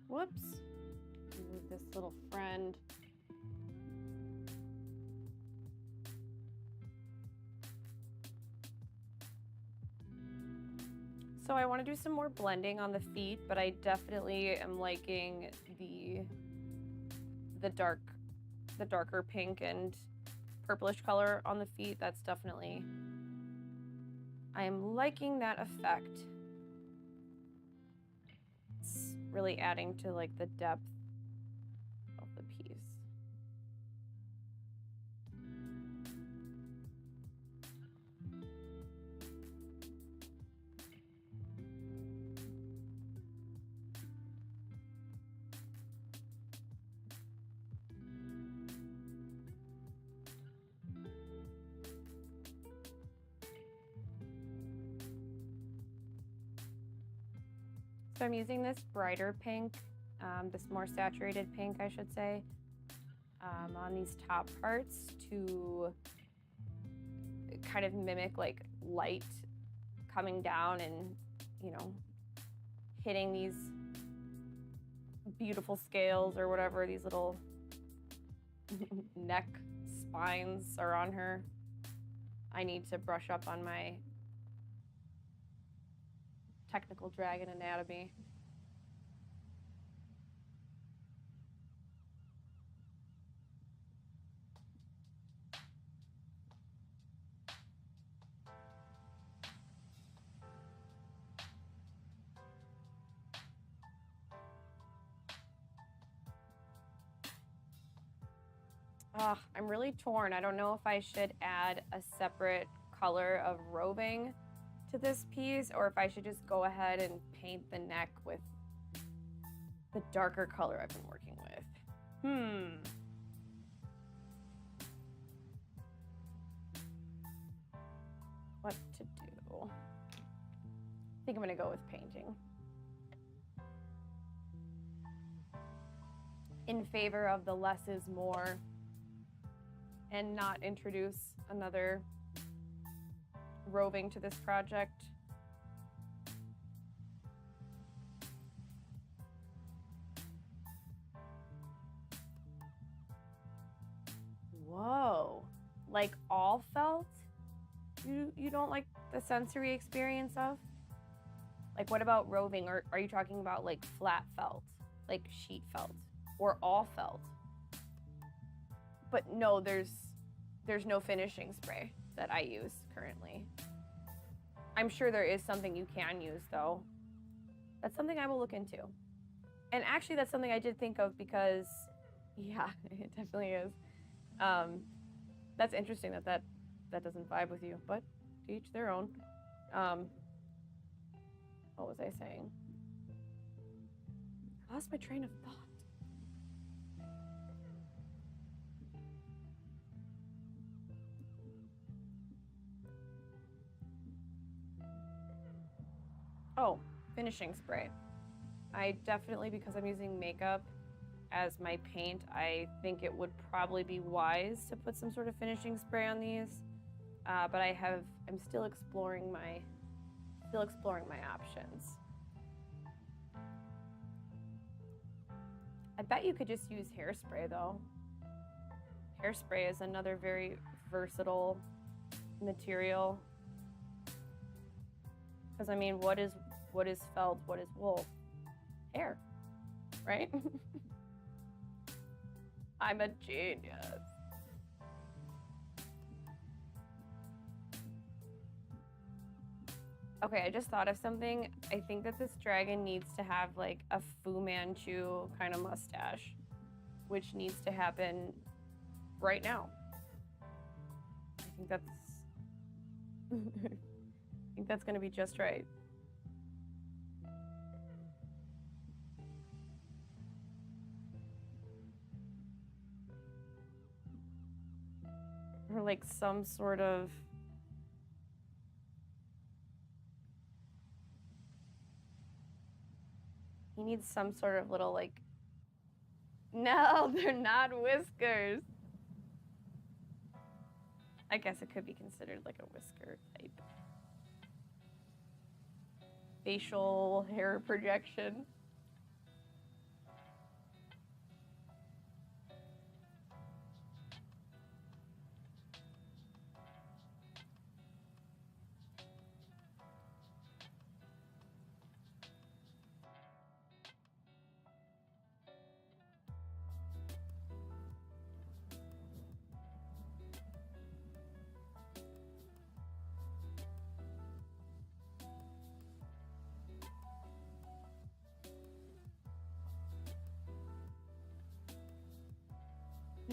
Whoops. Move this little friend. So I want to do some more blending on the feet, but I definitely am liking the darker pink and purplish color on the feet. That's definitely, I am liking that effect. It's really adding to like the depth of the piece. So I'm using this brighter pink, this more saturated pink, I should say, on these top parts to kind of mimic like light coming down and, you know, hitting these beautiful scales or whatever these little neck spines are on her. I need to brush up on my technical dragon anatomy. I'm really torn. I don't know if I should add a separate color of roving to this piece or if I should just go ahead and paint the neck with the darker color I've been working with. What to do? I think I'm gonna go with painting. In favor of the less is more and not introduce another roving to this project. Whoa, like all felt? You don't like the sensory experience of? Like what about roving? Or are you talking about like flat felt, like sheet felt, or all felt? But no, there's no finishing spray that I use currently. I'm sure there is something you can use though. That's something I will look into. And actually that's something I did think of because, yeah, it definitely is. That's interesting that doesn't vibe with you, but to each their own. What was I saying? I lost my train of thought. Oh, finishing spray. I definitely, because I'm using makeup as my paint, I think it would probably be wise to put some sort of finishing spray on these. But I'm still exploring my options. I bet you could just use hairspray though. Hairspray is another very versatile material. Because I mean, what is felt? What is wool? Hair, right? I'm a genius. Okay, I just thought of something. I think that this dragon needs to have like a Fu Manchu kind of mustache, which needs to happen right now. I think that's gonna be just right. Or like some sort of he needs some sort of little like, no, they're not whiskers. I guess it could be considered like a whisker type. Facial hair projection.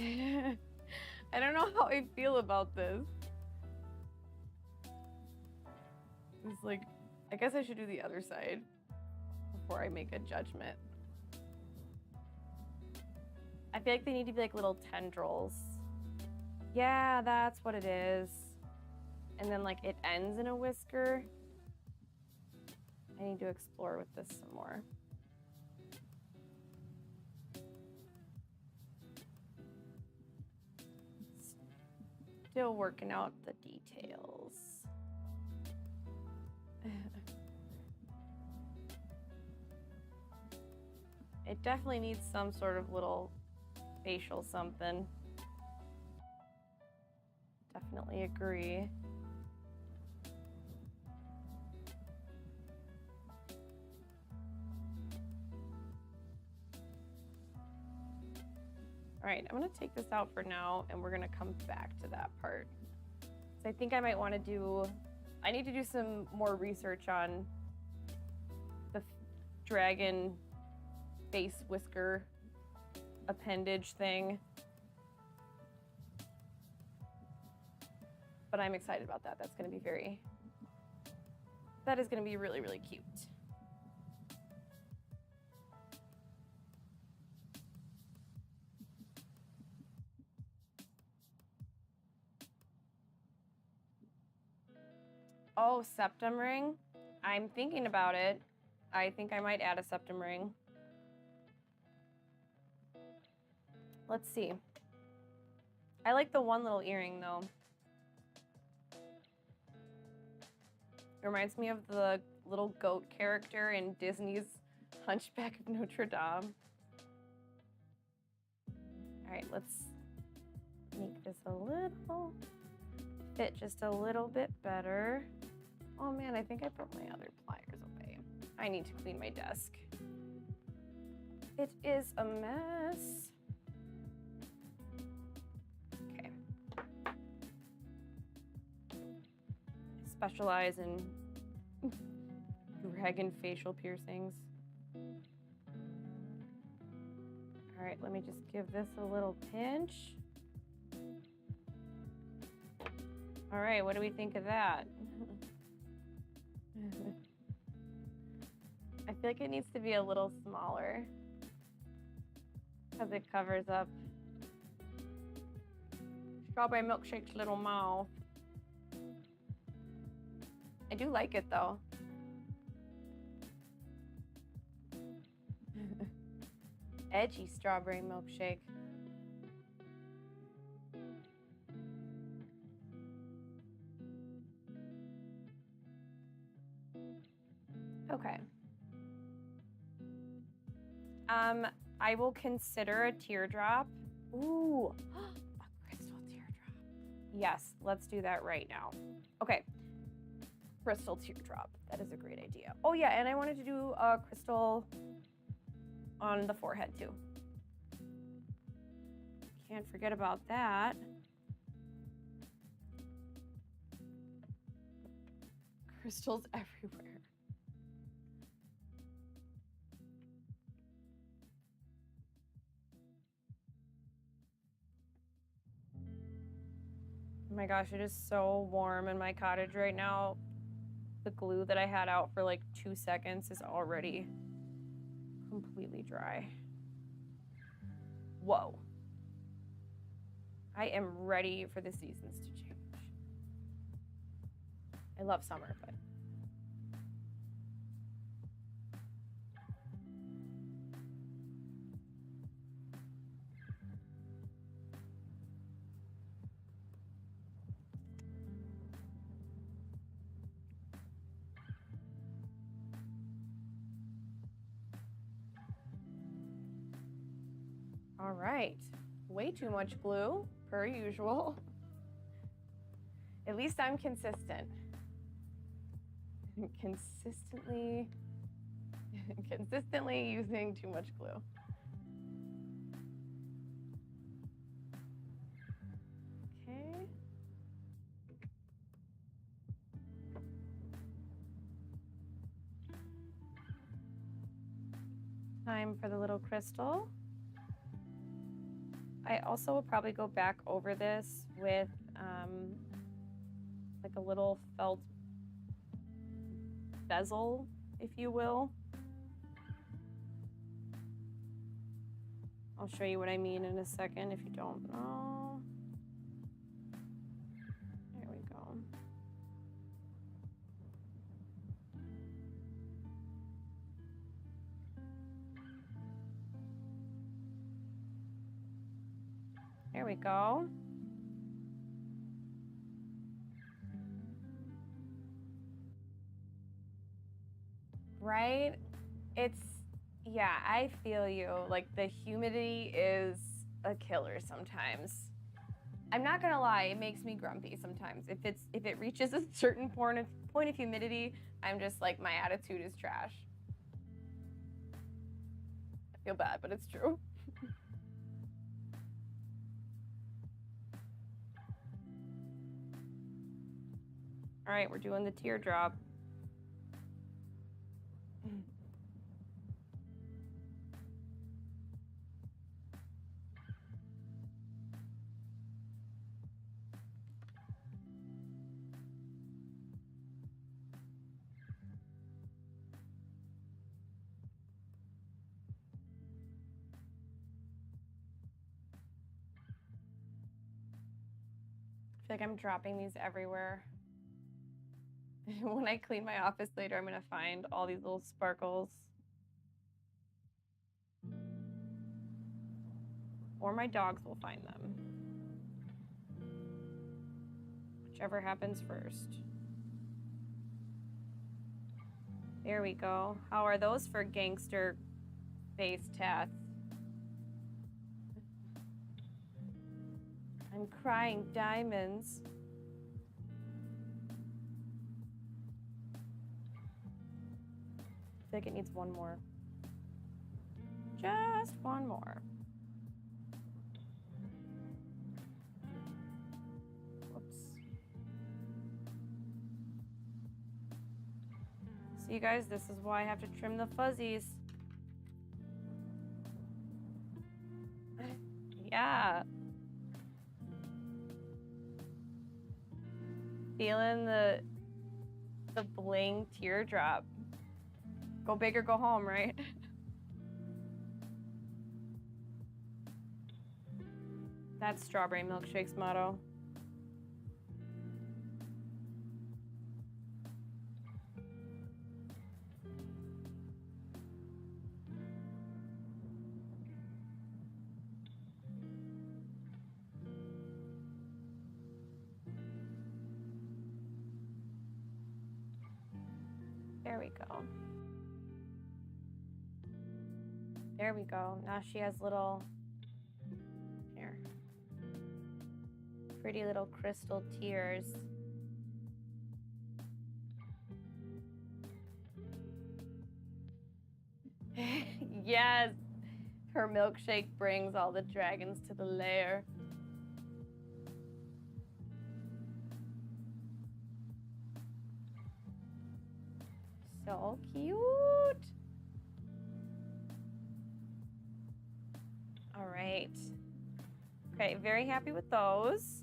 I don't know how I feel about this. It's like, I guess I should do the other side before I make a judgment. I feel like they need to be like little tendrils. Yeah, that's what it is. And then like it ends in a whisker. I need to explore with this some more. Still working out the details. It definitely needs some sort of little facial something. Definitely agree. All right, I'm gonna take this out for now and we're gonna come back to that part. So I think I might wanna I need to do some more research on the dragon face whisker appendage thing. But I'm excited about that. That is gonna be really, really cute. Oh, septum ring. I'm thinking about it. I think I might add a septum ring. Let's see. I like the one little earring though. It reminds me of the little goat character in Disney's Hunchback of Notre Dame. All right, let's make this a little fit just a little bit better. Oh man, I think I put my other pliers away. I need to clean my desk. It is a mess. Okay. Specialize in dragon facial piercings. All right, let me just give this a little pinch. All right, what do we think of that? I feel like it needs to be a little smaller because it covers up Strawberry Milkshake's little mouth. I do like it though. Edgy Strawberry Milkshake. Okay. I will consider a teardrop. Ooh, a crystal teardrop. Yes, let's do that right now. Okay, crystal teardrop. That is a great idea. Oh yeah, and I wanted to do a crystal on the forehead too. Can't forget about that. Crystals everywhere. Oh my gosh, it is so warm in my cottage right now. The glue that I had out for like 2 seconds is already completely dry. Whoa. I am ready for the seasons to change. I love summer, but all right. Way too much glue, per usual. At least I'm consistent. Consistently using too much glue. Okay. Time for the little crystal. I also will probably go back over this with like a little felt bezel, if you will. I'll show you what I mean in a second if you don't know. There we go. There we go. Right? It's, Yeah, I feel you. Like the humidity is a killer sometimes. I'm not gonna lie, it makes me grumpy sometimes. If it reaches a certain point of humidity, I'm just like my attitude is trash. I feel bad, but it's true. All right, we're doing the teardrop. I feel like I'm dropping these everywhere. When I clean my office later, I'm gonna find all these little sparkles. Or my dogs will find them. Whichever happens first. There we go. How are those for gangster face tats? I'm crying diamonds. I think it needs one more. Just one more. Whoops. See, guys, this is why I have to trim the fuzzies. Yeah. Feeling the bling teardrop. Go big or go home, right? That's Strawberry Milkshake's motto. There we go. There we go. Now she has little, here, pretty little crystal tears. Yes, her milkshake brings all the dragons to the lair. So cute. All right. Okay, very happy with those.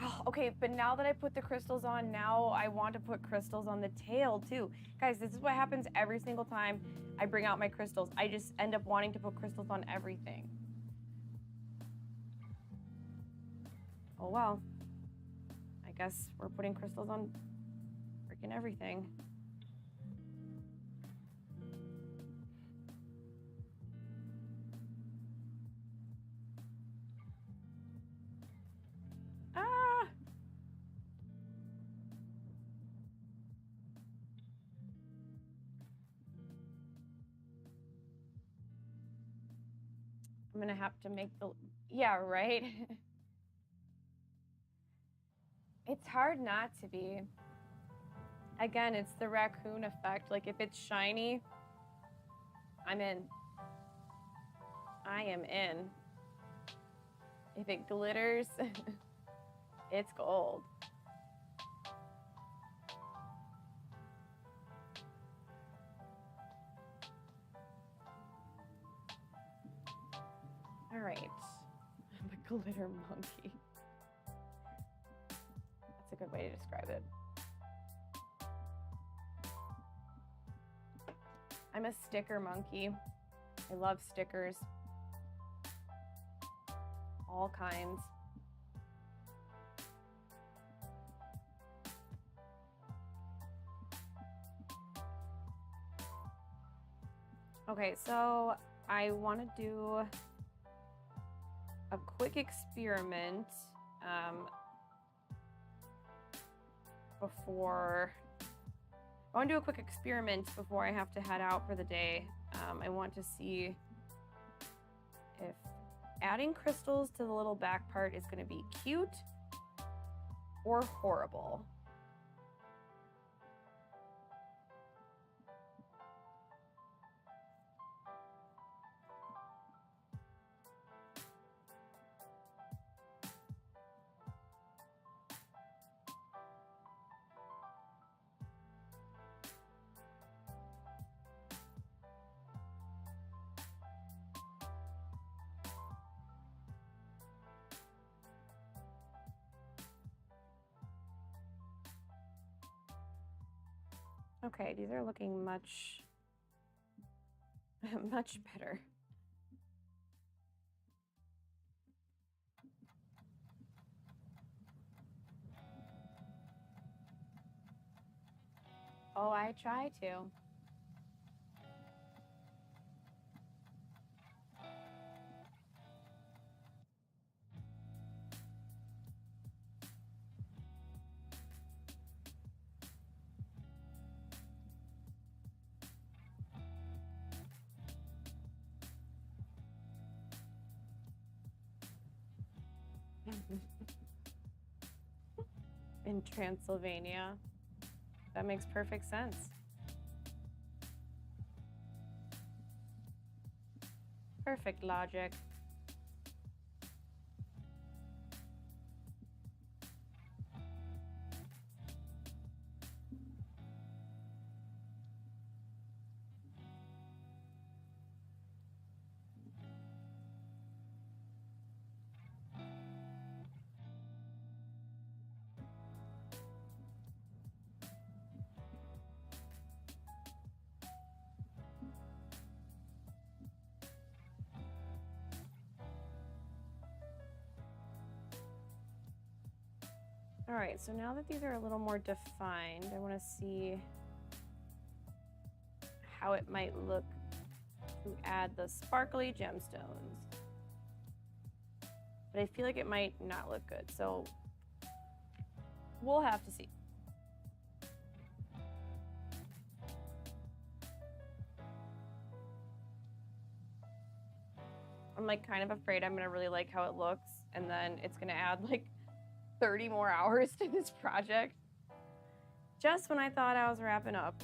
Oh, okay, but now that I put the crystals on, now I want to put crystals on the tail too. Guys, this is what happens every single time I bring out my crystals. I just end up wanting to put crystals on everything. Oh well. I guess we're putting crystals on freaking everything. Ah! I'm gonna have to make the, yeah, right? It's hard not to be. Again, it's the raccoon effect. Like if it's shiny, I'm in. I am in. If it glitters, it's gold. All right, I'm a glitter monkey. That's a good way to describe it. I'm a sticker monkey. I love stickers. All kinds. Okay, so I want to do a quick experiment. before. I want to do a quick experiment before I have to head out for the day. I want to see if adding crystals to the little back part is going to be cute or horrible. Okay, these are looking much, much better. Oh, I try to. In Transylvania. That makes perfect sense. Perfect logic. All right, so now that these are a little more defined, I want to see how it might look to add the sparkly gemstones. But I feel like it might not look good, so we'll have to see. I'm like kind of afraid I'm gonna really like how it looks, and then it's gonna add like 30 more hours to this project. Just when I thought I was wrapping up.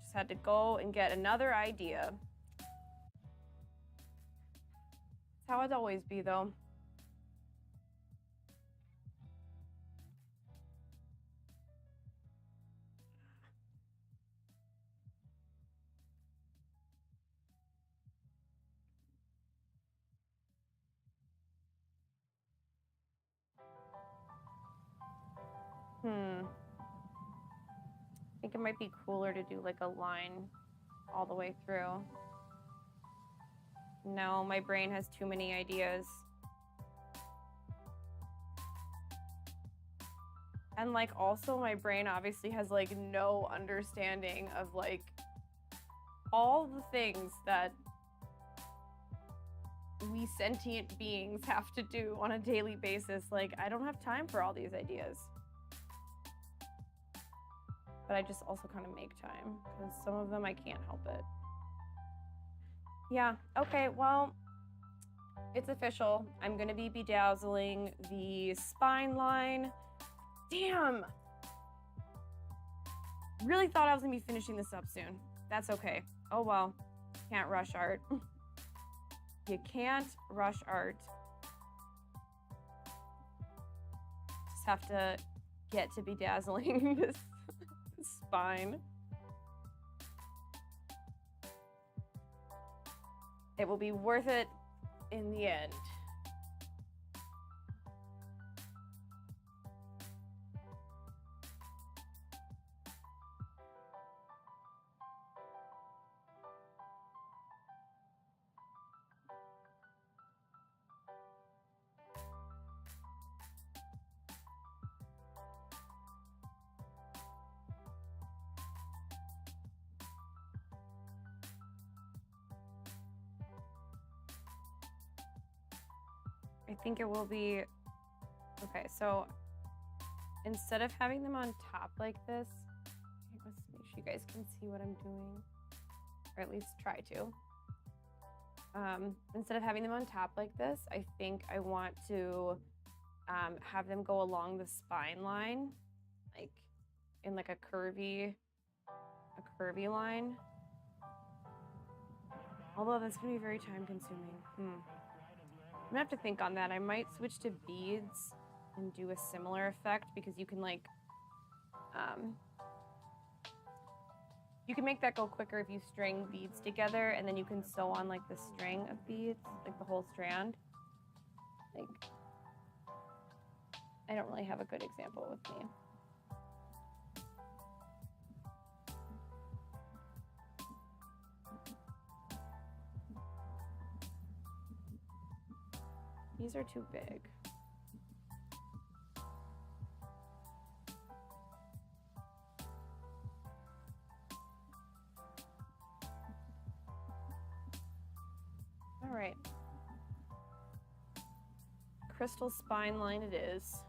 Just had to go and get another idea. It's how it always be though. I think it might be cooler to do like a line all the way through. No, my brain has too many ideas. And like also my brain obviously has like no understanding of like all the things that we sentient beings have to do on a daily basis. Like I don't have time for all these ideas. But I just also kind of make time because some of them I can't help it. Yeah, okay, well, it's official. I'm gonna be bedazzling the spine line. Damn! Really thought I was gonna be finishing this up soon. That's okay. Oh well, can't rush art. You can't rush art. Just have to get to bedazzling this spine. It will be worth it in the end. I think it will be, okay, so instead of having them on top like this, let's make sure you guys can see what I'm doing, or at least try to. Instead of having them on top like this, I think I want to have them go along the spine line, like in like a curvy line. Although that's gonna be very time consuming. I'm gonna have to think on that. I might switch to beads and do a similar effect, because you can like, you can make that go quicker if you string beads together, and then you can sew on like the string of beads, like the whole strand. Like, I don't really have a good example with me. These are too big. All right. Crystal spine line it is.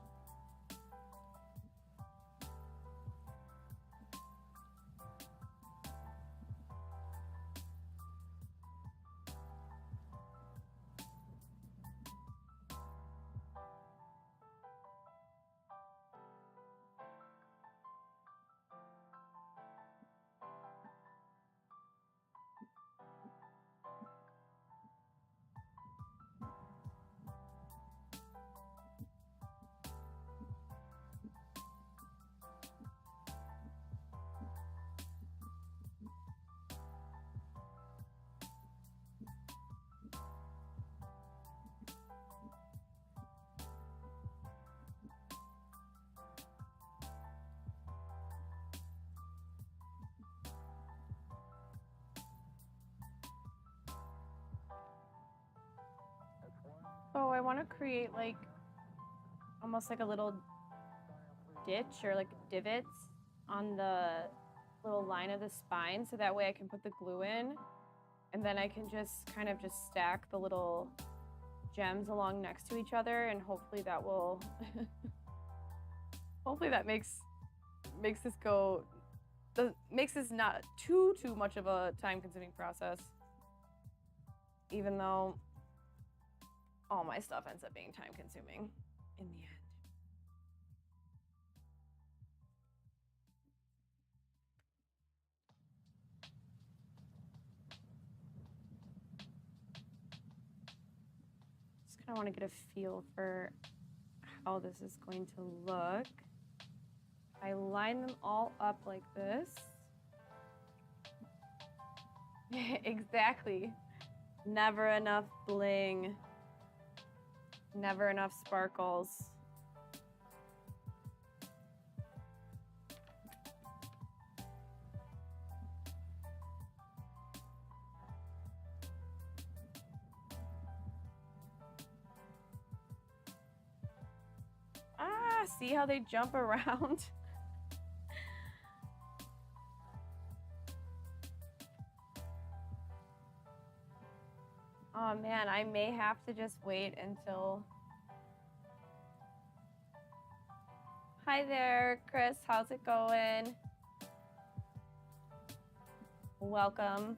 Oh, I want to create like almost like a little ditch or like divots on the little line of the spine, so that way I can put the glue in, and then I can just kind of just stack the little gems along next to each other, and hopefully that will hopefully that makes this go, makes this not too much of a time-consuming process, even though all my stuff ends up being time-consuming in the end. Just kind of want to get a feel for how this is going to look. I line them all up like this. Exactly. Never enough bling. Never enough sparkles. Ah, see how they jump around? Oh man, I may have to just wait until... Hi there, Chris, how's it going? Welcome.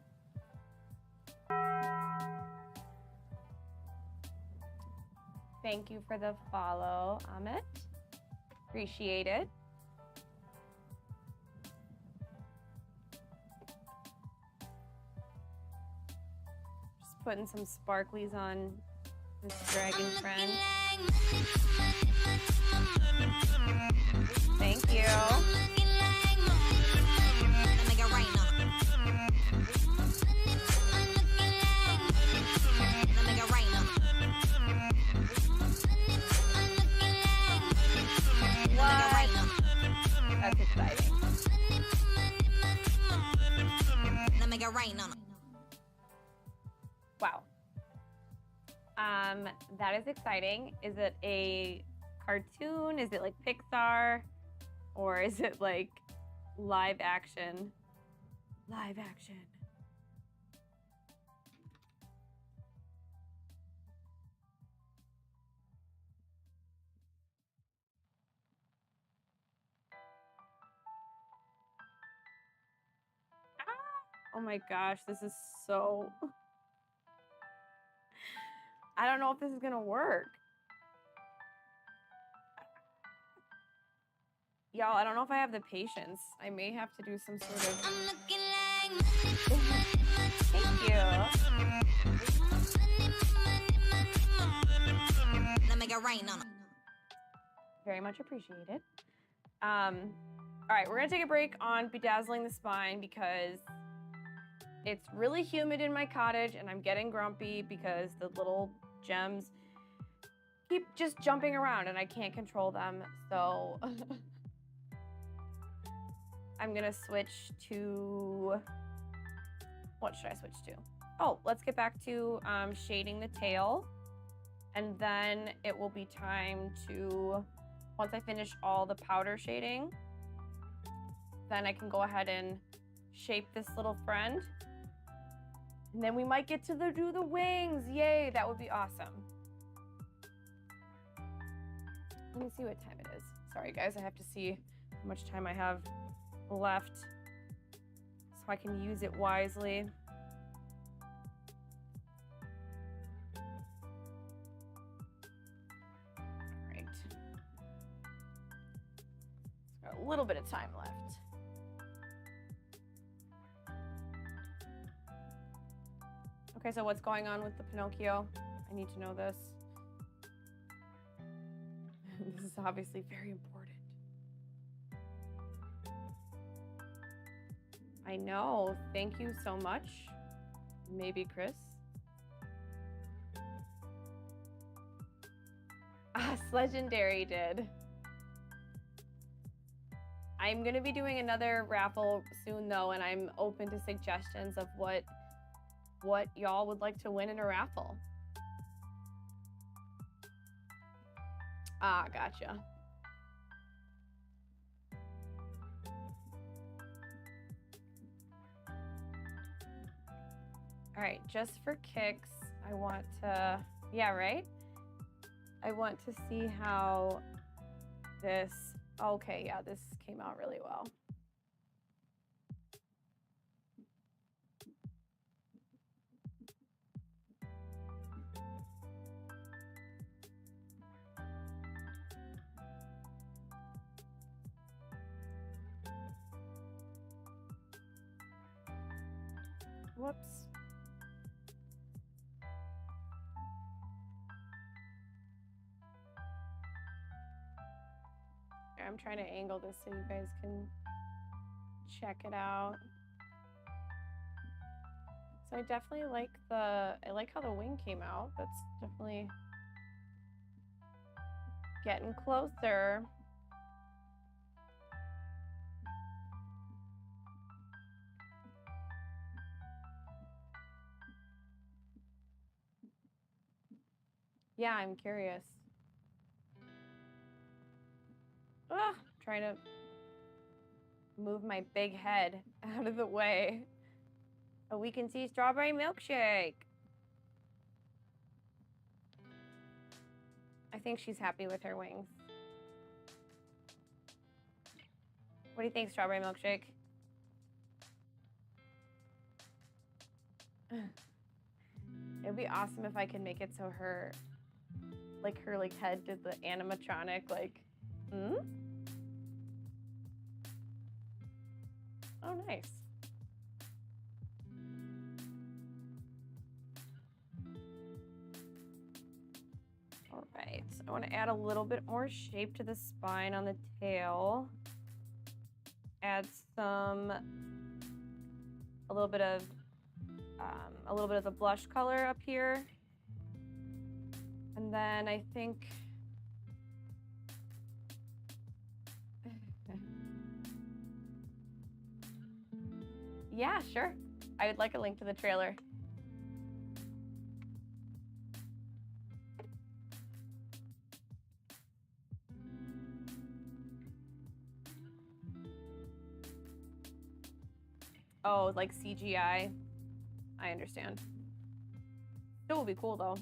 Thank you for the follow, Amit. Appreciate it. Putting some sparklies on this dragon friend. Thank you. What? That's exciting. Wow. That is exciting. Is it a cartoon? Is it like Pixar? Or is it like live action? Live action. Oh my gosh, this is so... I don't know if this is gonna work. Y'all, I don't know if I have the patience. I may have to do some sort of... I'm looking like Thank you. Let me get rain on them. Very much appreciated. All right, we're gonna take a break on bedazzling the spine because it's really humid in my cottage and I'm getting grumpy because the little gems keep just jumping around and I can't control them. So I'm gonna switch to, what should I switch to? Oh, let's get back to shading the tail. And then it will be time to, once I finish all the powder shading, then I can go ahead and shape this little friend. And then we might get to do the wings. Yay, that would be awesome. Let me see what time it is. Sorry guys, I have to see how much time I have left so I can use it wisely. Right. Got a little bit of time left. Okay, so what's going on with the Pinocchio? I need to know this. This is obviously very important. I know. Thank you so much. Maybe Chris. Ah, Legendary did. I'm gonna be doing another raffle soon though, and I'm open to suggestions of what y'all would like to win in a raffle. Ah, gotcha. All right, just for kicks, I want to, yeah, right? I want to see how this, okay, yeah, this came out really well. Whoops. I'm trying to angle this so you guys can check it out. So I definitely like I like how the wing came out. That's definitely getting closer. Yeah, I'm curious. Ah, trying to move my big head out of the way. Oh, we can see strawberry milkshake. I think she's happy with her wings. What do you think, strawberry milkshake? It'd be awesome if I could make it so her head did the animatronic, hmm? Oh, nice. All right, I want to add a little bit more shape to the spine on the tail. Add a little bit of the blush color up here. And then I think yeah, sure. I would like a link to the trailer. Oh, like CGI. I understand. Still will be cool though.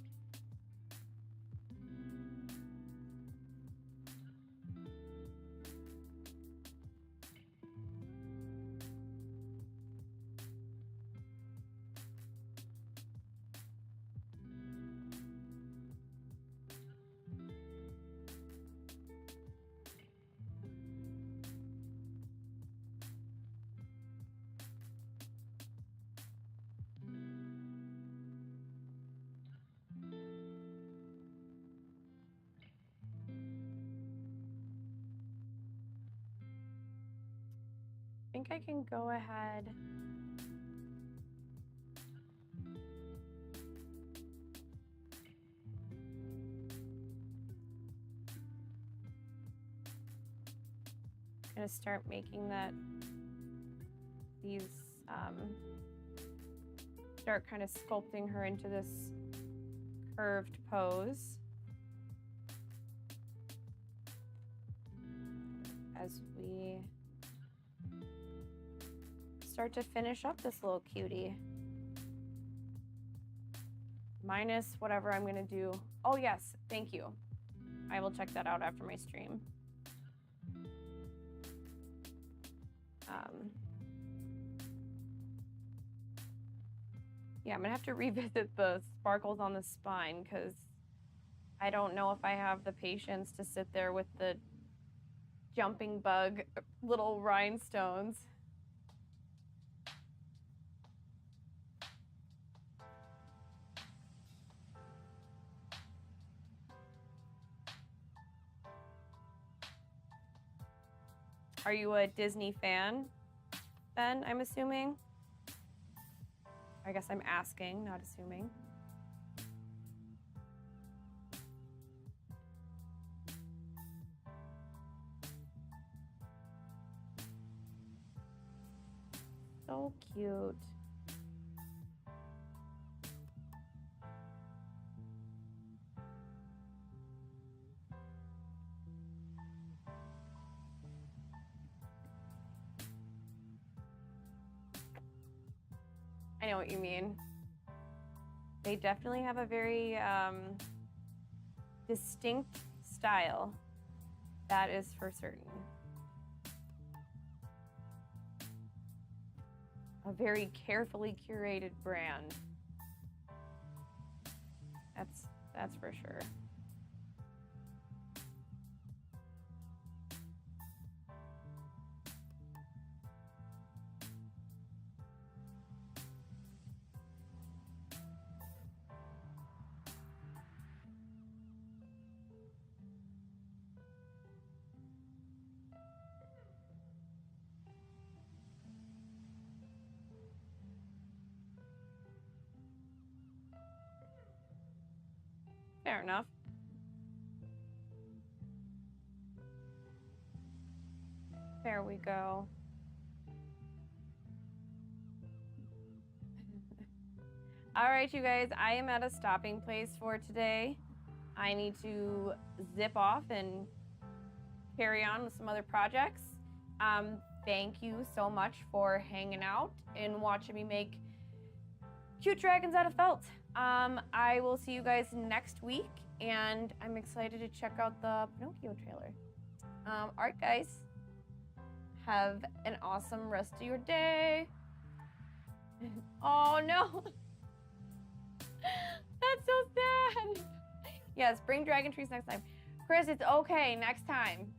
think I can go ahead. I'm gonna start making these, start kind of sculpting her into this curved pose. As we start to finish up this little cutie. Minus whatever I'm gonna do. Oh yes, thank you. I will check that out after my stream. Yeah, I'm gonna have to revisit the sparkles on the spine because I don't know if I have the patience to sit there with the jumping bug little rhinestones. Are you a Disney fan, Ben, I'm assuming? I guess I'm asking, not assuming. So cute. I know what you mean. They definitely have a very distinct style. That is for certain. A very carefully curated brand. That's for sure. Fair enough. There we go. All right, you guys, I am at a stopping place for today. I need to zip off and carry on with some other projects. Thank you so much for hanging out and watching me make cute dragons out of felt. I will see you guys next week, and I'm excited to check out the Pinocchio trailer. All right, guys. Have an awesome rest of your day. Oh, no. That's so sad. Yes, bring dragon trees next time. Chris, it's okay next time.